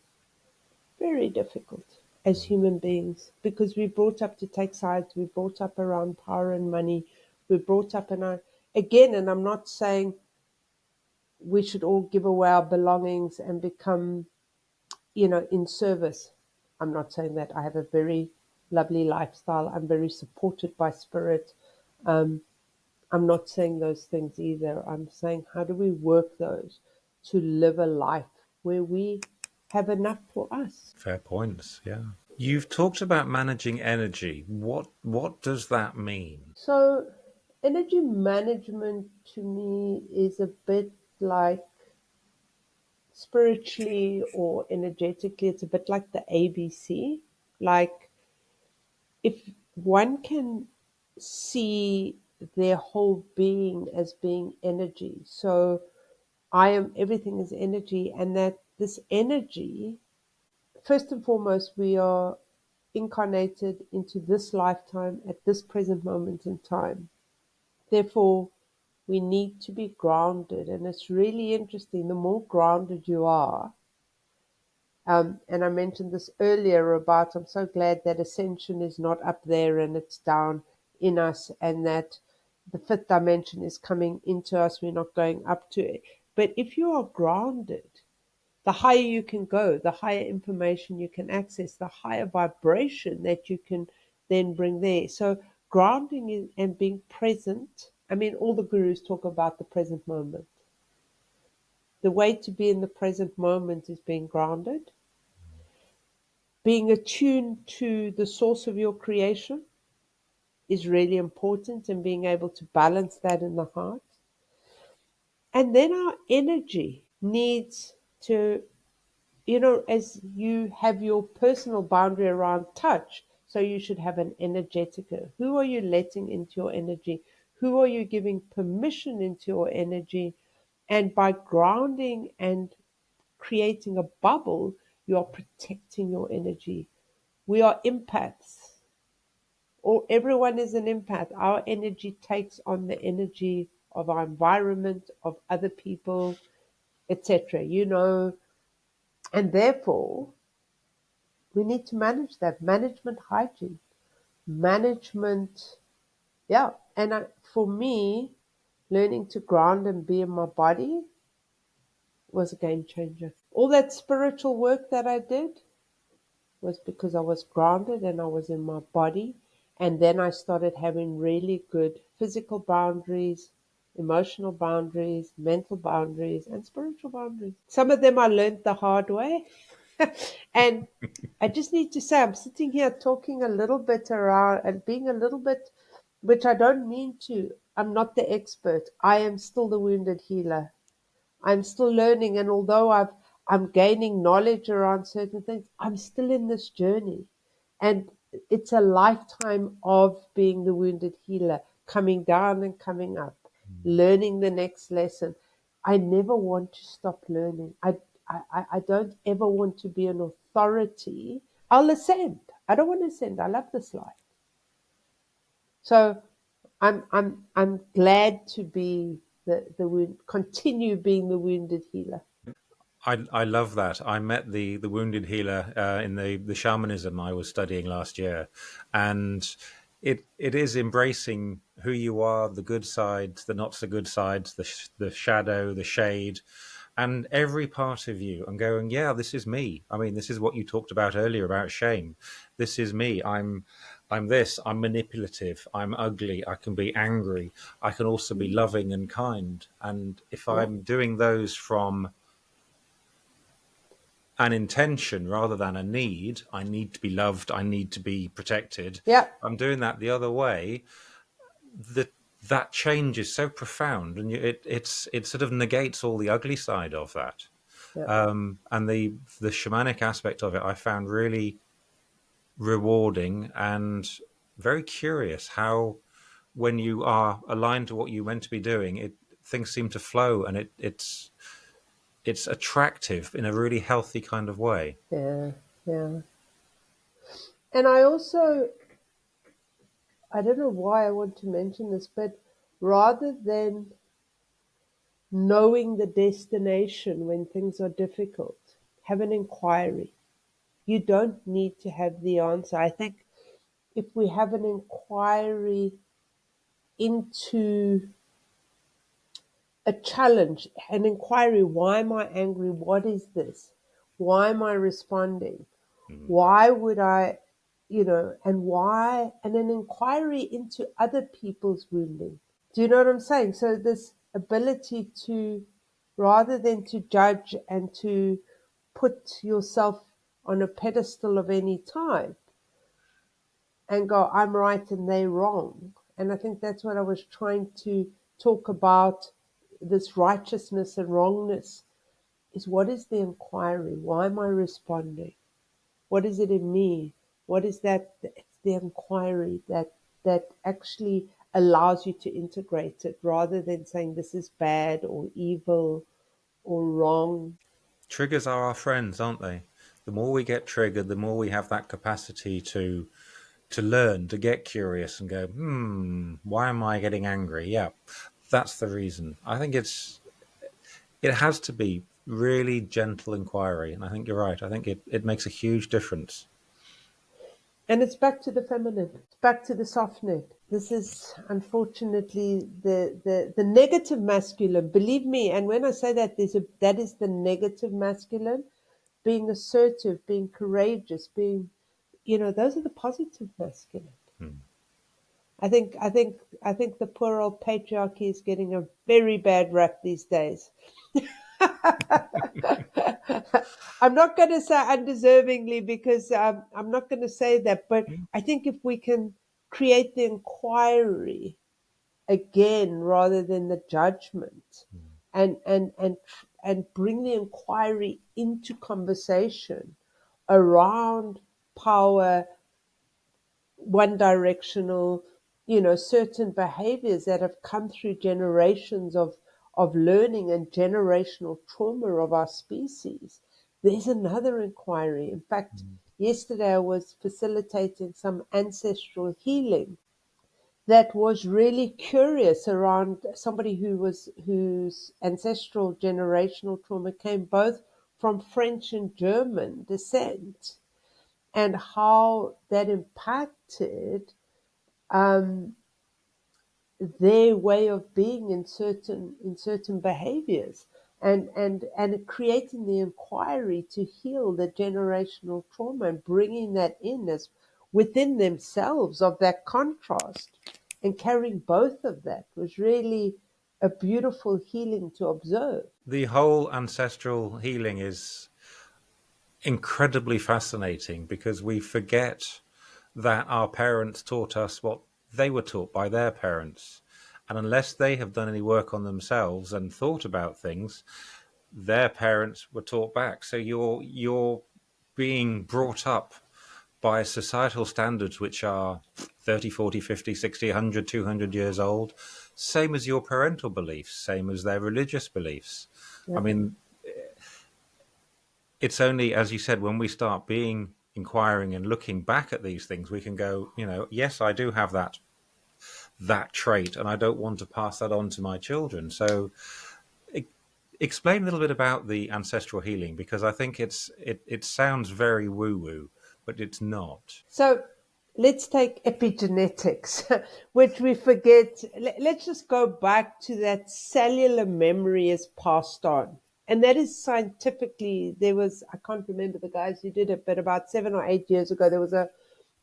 Very difficult as human beings, because we're brought up to take sides, we're brought up around power and money, we're brought up again, and I'm not saying we should all give away our belongings and become, in service. I'm not saying that. I have a very lovely lifestyle. I'm very supported by spirit. Um, I'm not saying those things either. I'm saying, how do we work those to live a life where we have enough for us? Fair points, yeah. You've talked about managing energy. What does that mean? So, energy management to me is a bit like spiritually or energetically, it's a bit like the ABC. Like, if one can see their whole being as being energy. So everything is energy, and that this energy, first and foremost, we are incarnated into this lifetime at this present moment in time. Therefore, we need to be grounded. And it's really interesting. The more grounded you are, and I mentioned this earlier about, I'm so glad that ascension is not up there and it's down in us, and that the fifth dimension is coming into us. We're not going up to it. But if you are grounded, the higher you can go, the higher information you can access, the higher vibration that you can then bring there. So grounding and being present. I mean, all the gurus talk about the present moment. The way to be in the present moment is being grounded, being attuned to the source of your creation is really important, and being able to balance that in the heart. And then our energy. needs to, as you have your personal boundary around touch, so you should have an energetic. Who are you letting into your energy? Who are you giving permission into your energy? And by grounding and creating a bubble, you are protecting your energy. We are empaths, or everyone is an empath. Our energy takes on the energy of our environment, of other people, etc. And therefore we need to manage that. Management hygiene, management, yeah. For me, learning to ground and be in my body was a game changer. All that spiritual work that I did was because I was grounded and I was in my body. And then I started having really good physical boundaries, emotional boundaries, mental boundaries, and spiritual boundaries. Some of them I learned the hard way. And I just need to say, I'm sitting here talking a little bit around and being a little bit, which I don't mean to. I'm not the expert. I am still the wounded healer. I'm still learning, and although I'm gaining knowledge around certain things, I'm still in this journey. And it's a lifetime of being the wounded healer, coming down and coming up, learning the next lesson. I never want to stop learning. I don't ever want to be an authority. I'll ascend. I don't want to ascend. I love this life. So I'm glad to be continue being the wounded healer. I love that. I met the wounded healer in the shamanism I was studying last year, and it is embracing who you are, the good sides, the not so good sides, the shadow, the shade, and every part of you, and going, yeah, this is me. I mean, this is what you talked about earlier about shame. This is me. I'm this. I'm manipulative. I'm ugly. I can be angry. I can also be loving and kind. And if Yeah, I'm doing those from an intention rather than a need, I need to be loved, I need to be protected. yeah, I'm doing that the other way. That that change is so profound, and it sort of negates all the ugly side of that. yeah. And the shamanic aspect of it, I found really rewarding and very curious. How when you are aligned to what you're meant to be doing, things seem to flow, and it's attractive in a really healthy kind of way. Yeah, yeah. And I don't know why I want to mention this, but rather than knowing the destination when things are difficult, have an inquiry. You don't need to have the answer. I think if we have an inquiry into a challenge, an inquiry, why am I angry? What is this? Why am I responding? Mm. Why would I, and why, and an inquiry into other people's wounding. Do you know what I'm saying? So this ability to, rather than to judge and to put yourself on a pedestal of any type and go, I'm right and they're wrong. And I think that's what I was trying to talk about, this righteousness and wrongness, is what is the inquiry? Why am I responding? What is it in me? What is that? It's the inquiry that actually allows you to integrate it rather than saying this is bad or evil or wrong. Triggers are our friends, aren't they? The more we get triggered, the more we have that capacity to learn, to get curious and go, why am I getting angry? Yeah, that's the reason. I think it has to be really gentle inquiry, and I think you're right. I think it makes a huge difference. And it's back to the feminine. It's back to the softness. This is unfortunately the negative masculine. Believe me, and when I say that, that is the negative masculine, being assertive, being courageous, being, those are the positive masculine. Hmm. I think the poor old patriarchy is getting a very bad rap these days. I'm not going to say undeservingly because I'm not going to say that, but I think if we can create the inquiry again rather than the judgment, and and and and bring the inquiry into conversation around power, one directional, certain behaviors that have come through generations of learning and generational trauma of our species. There's another inquiry. In fact, yesterday I was facilitating some ancestral healing that was really curious around somebody whose ancestral generational trauma came both from French and German descent, and how that impacted um, their way of being in certain behaviors, and creating the inquiry to heal the generational trauma and bringing that in as within themselves of that contrast, and carrying both of that was really a beautiful healing to observe. The whole ancestral healing is incredibly fascinating because we forget that our parents taught us what they were taught by their parents. And unless they have done any work on themselves and thought about things, their parents were taught back. So you're being brought up by societal standards which are 30, 40, 50, 60, 100, 200 years old, same as your parental beliefs, same as their religious beliefs. I Yeah. mean, it's only, as you said, when we start being inquiring and looking back at these things, we can go, yes, I do have that trait, and I don't want to pass that on to my children. So, explain a little bit about the ancestral healing, because I think it sounds very woo woo, but it's not. So let's take epigenetics, which we forget. Let's just go back to that cellular memory is passed on. And that is scientifically, I can't remember the guys who did it, but about 7 or 8 years ago, there was a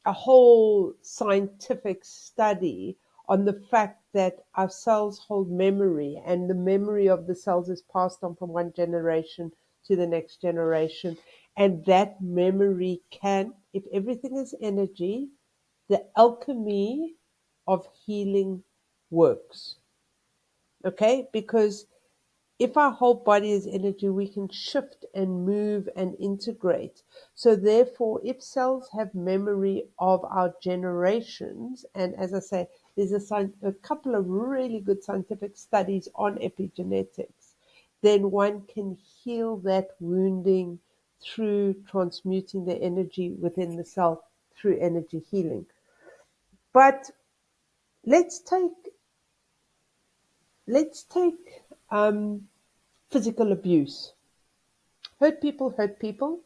whole scientific study on the fact that our cells hold memory, and the memory of the cells is passed on from one generation to the next generation. And that memory can, if everything is energy, the alchemy of healing works. Okay? Because if our whole body is energy, we can shift and move and integrate. So therefore, if cells have memory of our generations, and as I say, there's a couple of really good scientific studies on epigenetics, then one can heal that wounding through transmuting the energy within the cell through energy healing. But let's take let's take physical abuse. Hurt people,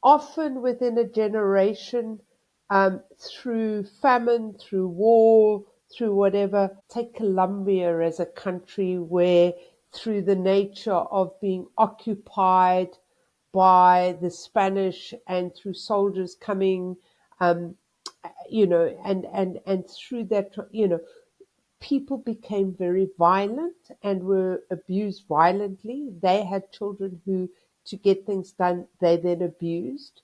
often within a generation, through famine, through war, through whatever. Take Colombia as a country where, through the nature of being occupied by the Spanish and through soldiers coming, um, and through that, people became very violent and were abused violently. They had children who, to get things done, they then abused.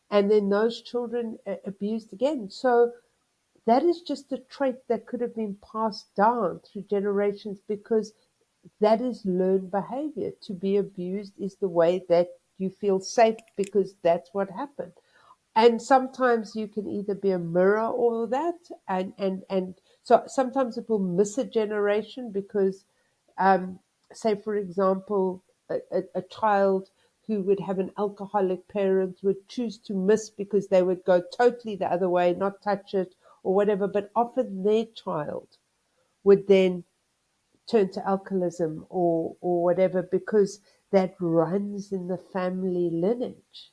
And then those children abused again. So that is just a trait that could have been passed down through generations, because that is learned behavior. To be abused is the way that you feel safe, because that's what happened. And sometimes you can either be a mirror or that, and so sometimes it will miss a generation, because um, say for example, a child who would have an alcoholic parent would choose to miss, because they would go totally the other way, not touch it or whatever, but often their child would then turn to alcoholism or whatever, because that runs in the family lineage.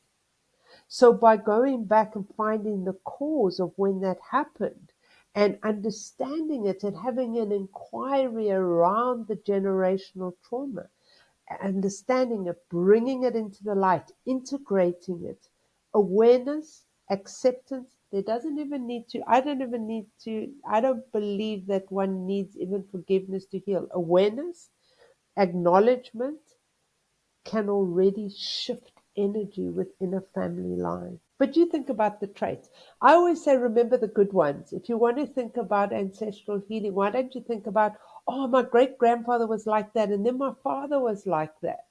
So by going back and finding the cause of when that happened and understanding it and having an inquiry around the generational trauma, understanding it, bringing it into the light, integrating it, awareness, acceptance. There doesn't even need to, I don't believe that one needs even forgiveness to heal. Awareness, acknowledgement can already shift energy within a family line. But you think about the traits. I always say, remember the good ones. If you want to think about ancestral healing, why don't you think about, oh, my great grandfather was like that, and then my father was like that.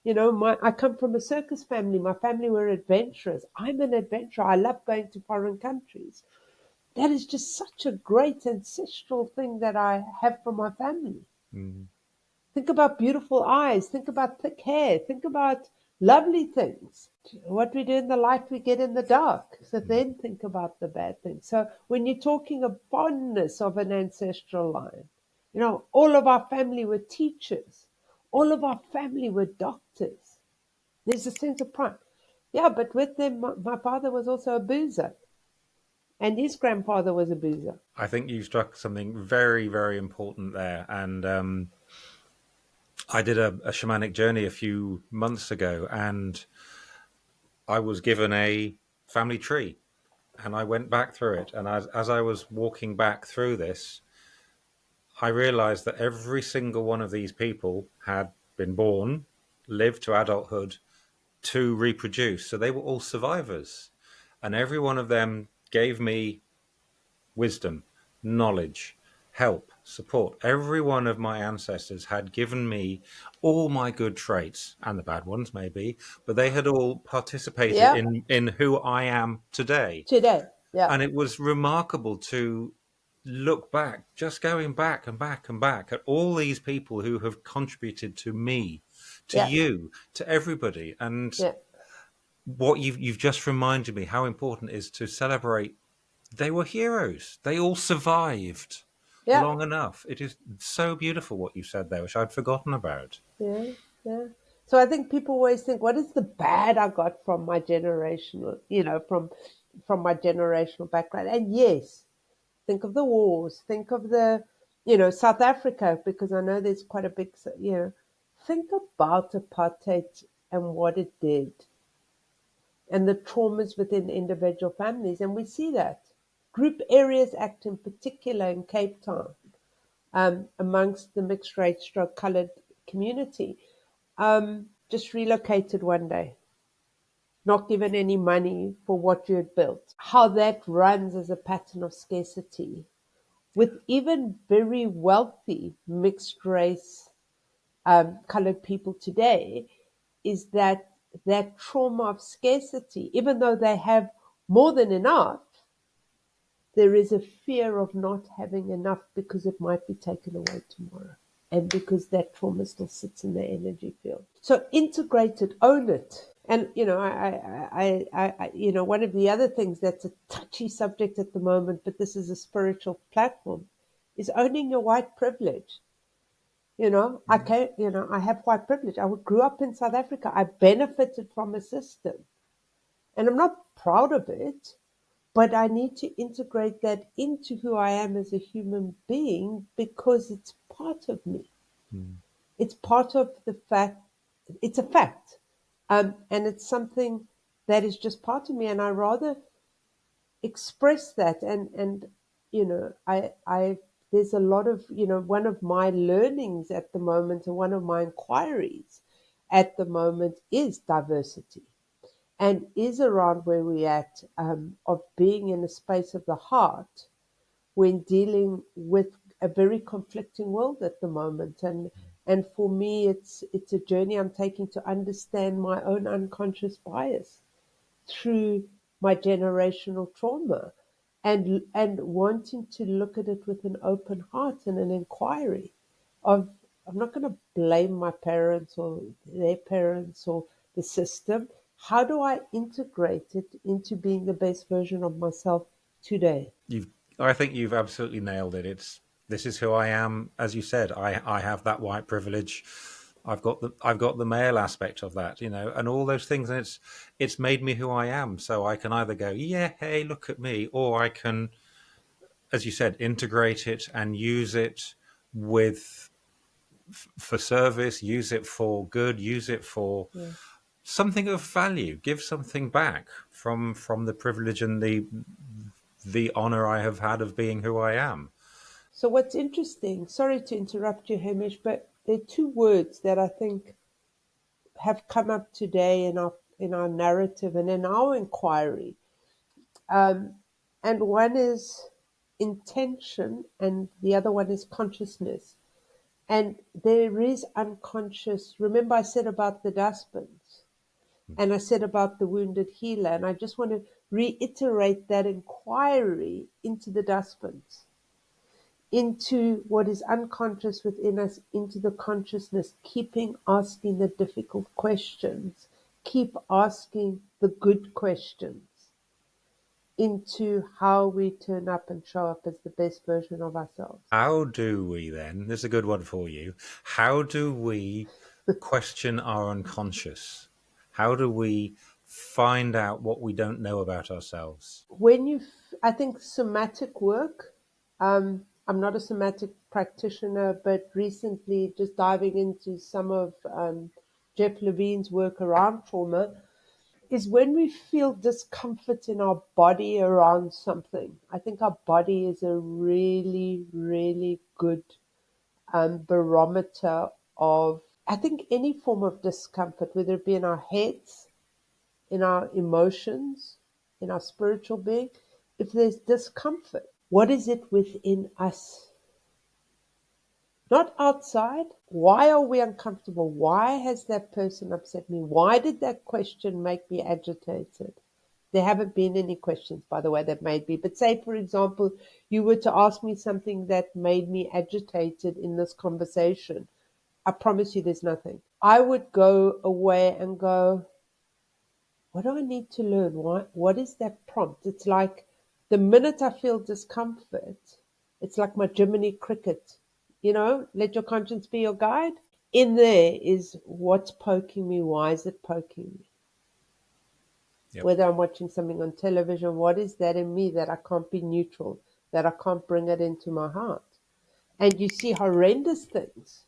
I come from a circus family. My family were adventurers. I'm an adventurer. I love going to foreign countries. That is just such a great ancestral thing that I have from my family. Mm. Think about beautiful eyes. Think about thick hair. Think about lovely things. What we do in the light, we get in the dark. So then think about the bad things. So when you're talking of fondness of an ancestral line, all of our family were teachers. All of our family were doctors. There's a sense of pride. Yeah, but with them, my father was also a boozer. And his grandfather was a boozer. I think you struck something very, very important there. And I did a shamanic journey a few months ago, and I was given a family tree, and I went back through it. And as I was walking back through this, I realized that every single one of these people had been born, lived to adulthood, to reproduce. So they were all survivors. And every one of them gave me wisdom, knowledge, help, support. Every one of my ancestors had given me all my good traits, and the bad ones maybe, but they had all participated Yeah, in who I am today. today. Yeah, And it was remarkable to look back, just going back and back and back at all these people who have contributed to me, to yeah, you, to everybody. And yeah, what you've just reminded me how important it is to celebrate. They were heroes. They all survived yeah, long enough. It is so beautiful what you said there, which I'd forgotten about. yeah, yeah. So I think people always think, what is the bad I got from my generational, from my generational background? And yes, think of the wars, think of South Africa, because I know there's quite a big, think about apartheid and what it did and the traumas within individual families. And we see that. Group Areas Act in particular in Cape Town, amongst the mixed race stroke coloured community, just relocated one day, not given any money for what you had built. How that runs as a pattern of scarcity with even very wealthy mixed race coloured people today is that trauma of scarcity, even though they have more than enough, there is a fear of not having enough because it might be taken away tomorrow. And because that trauma still sits in their energy field. So integrate it, own it. And, one of the other things that's a touchy subject at the moment, but this is a spiritual platform, is owning your white privilege. I have white privilege. I grew up in South Africa. I benefited from a system. And I'm not proud of it, but I need to integrate that into who I am as a human being because it's part of me. Mm. It's part of the fact, it's a fact. And it's something that is just part of me. And I rather express that. And there's a lot of, one of my learnings at the moment and one of my inquiries at the moment is diversity. And is around where we're at, of being in a space of the heart when dealing with a very conflicting world at the moment. And for me, it's a journey I'm taking to understand my own unconscious bias through my generational trauma and wanting to look at it with an open heart and an inquiry of I'm not going to blame my parents or their parents or the system. How do I integrate it into being the best version of myself today? I think you've absolutely nailed it. This is who I am. As you said, I have that white privilege. I've got the male aspect of that, and all those things, and it's made me who I am. So I can either go, yeah, hey, look at me, or I can, as you said, integrate it and use it with for service, use it for good, use it for Yeah. something of value, give something back from the privilege and the honor I have had of being who I am. So what's interesting, sorry to interrupt you, Hamish, but there are two words that I think have come up today in our narrative and in our inquiry. And one is intention and the other one is consciousness. And there is unconscious. Remember, I said about the dustbins, and I said about the wounded healer, and I just want to reiterate that inquiry into the dustbins, into what is unconscious within us, into the consciousness, keeping asking the difficult questions, keep asking the good questions, into how we turn up and show up as the best version of ourselves. How do we then, this is a good one for you, how do we question our unconscious? How do we find out what we don't know about ourselves? I think somatic work, I'm not a somatic practitioner, but recently just diving into some of Jeff Levine's work around trauma, is when we feel discomfort in our body around something. I think our body is a really, really good barometer of, I think, any form of discomfort, whether it be in our heads, in our emotions, in our spiritual being. If there's discomfort, what is it within us? Not outside. Why are we uncomfortable? Why has that person upset me? Why did that question make me agitated? There haven't been any questions, by the way, that made me. But say, for example, you were to ask me something that made me agitated in this conversation. I promise you there's nothing. I would go away and go, what do I need to learn? What is that prompt? It's like the minute I feel discomfort, it's like my Jiminy Cricket. Let your conscience be your guide. In there is what's poking me. Why is it poking me? Yep. Whether I'm watching something on television, what is that in me that I can't be neutral, that I can't bring it into my heart? And you see horrendous things.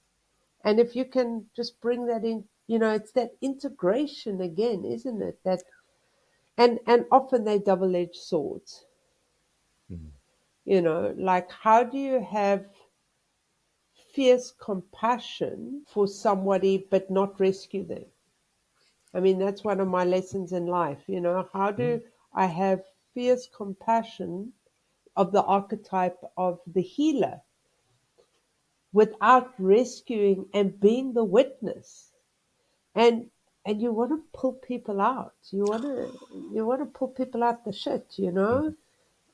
And if you can just bring that in, it's that integration again, isn't it? And often they're double-edged swords. Like, how do you have fierce compassion for somebody but not rescue them? I mean, that's one of my lessons in life. How do I have fierce compassion of the archetype of the healer without rescuing and being the witness? And you want to pull people out. You want to pull people out the shit,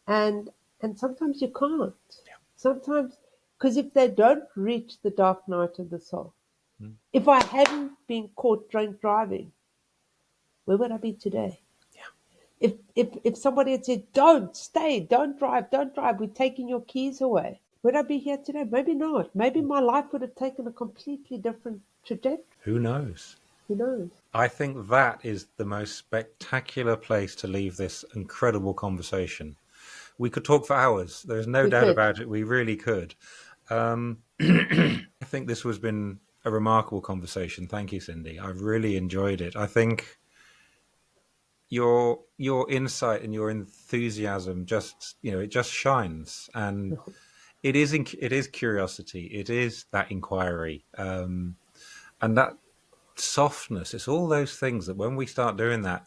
and sometimes you can't. Sometimes, because if they don't reach the dark night of the soul, if I hadn't been caught drunk driving, where would I be today? If somebody had said, "Don't stay, don't drive, we're taking your keys away," would I be here today? Maybe not. Maybe my life would have taken a completely different trajectory. Who knows? Who knows? I think that is the most spectacular place to leave this incredible conversation. We could talk for hours. There's no doubt about it. We really could. I think this has been a remarkable conversation. Thank you, Cindy. I've really enjoyed it. I think your insight and your enthusiasm it just shines, and it is curiosity. It is that inquiry, and that softness. It's all those things that when we start doing that,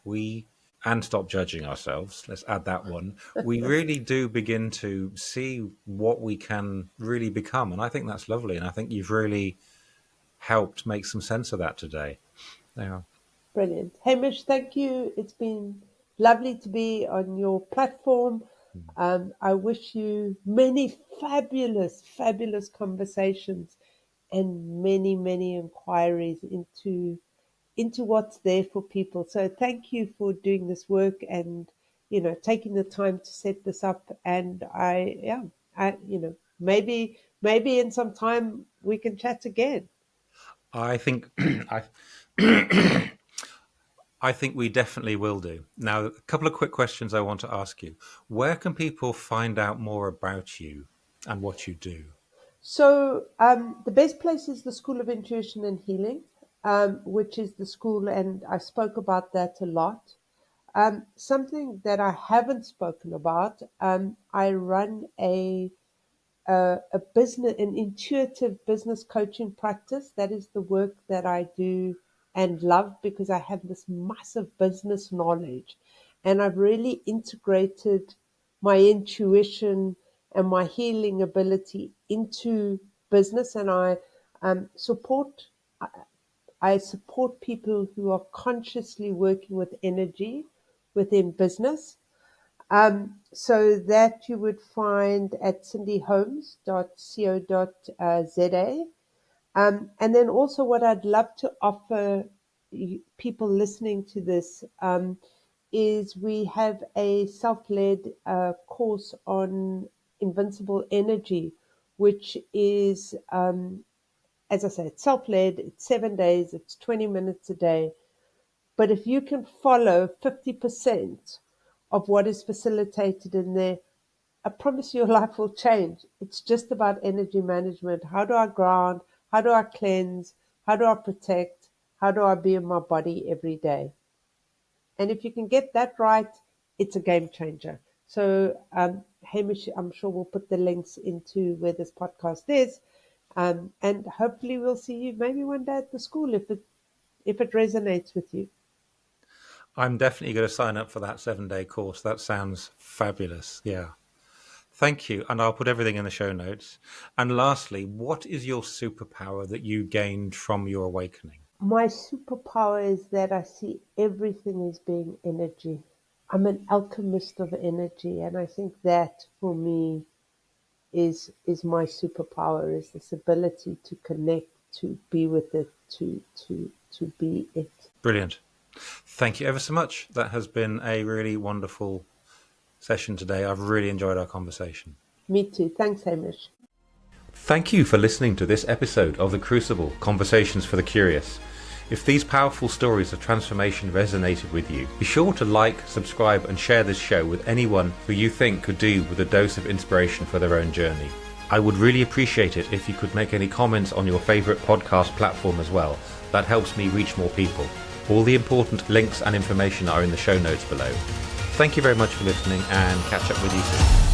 and stop judging ourselves, let's add that one, we really do begin to see what we can really become. And I think that's lovely. And I think you've really helped make some sense of that today. Yeah. Brilliant. Hamish, thank you. It's been lovely to be on your platform. I wish you many fabulous, fabulous conversations and many, many inquiries into what's there for people. So thank you for doing this work and, taking the time to set this up. And maybe in some time we can chat again. I think I think we definitely will do. Now, a couple of quick questions I want to ask you. Where can people find out more about you and what you do? So the best place is the School of Intuition and Healing, which is the school, and I spoke about that a lot. Something that I haven't spoken about, I run a business, an intuitive business coaching practice. That is the work that I do and love because I have this massive business knowledge, and I've really integrated my intuition and my healing ability into business. And Support. I support people who are consciously working with energy within business. So that you would find at cindyholmes.co.za. And then also what I'd love to offer people listening to this is we have a self-led course on invincible energy, which is, as I said, self-led. It's 7 days. It's 20 minutes a day. But if you can follow 50% of what is facilitated in there, I promise you, your life will change. It's just about energy management. How do I ground? How do I cleanse? How do I protect? How do I be in my body every day? And if you can get that right, it's a game changer. So, Hamish, I'm sure we'll put the links into where this podcast is. And hopefully we'll see you maybe one day at the school if it resonates with you. I'm definitely going to sign up for that 7-day course. That sounds fabulous. Yeah. Thank you. And I'll put everything in the show notes. And lastly, what is your superpower that you gained from your awakening? My superpower is that I see everything as being energy. I'm an alchemist of energy, and I think that for me is my superpower, is this ability to connect, to be with it, to be it. Brilliant. Thank you ever so much. That has been a really wonderful session today. I've really enjoyed our conversation. Me too. Thanks, Hamish. Thank you for listening to this episode of The Crucible, Conversations for the Curious. If these powerful stories of transformation resonated with you, be sure to like, subscribe and share this show with anyone who you think could do with a dose of inspiration for their own journey. I would really appreciate it if you could make any comments on your favourite podcast platform as well. That helps me reach more people. All the important links and information are in the show notes below. Thank you very much for listening, and catch up with you soon.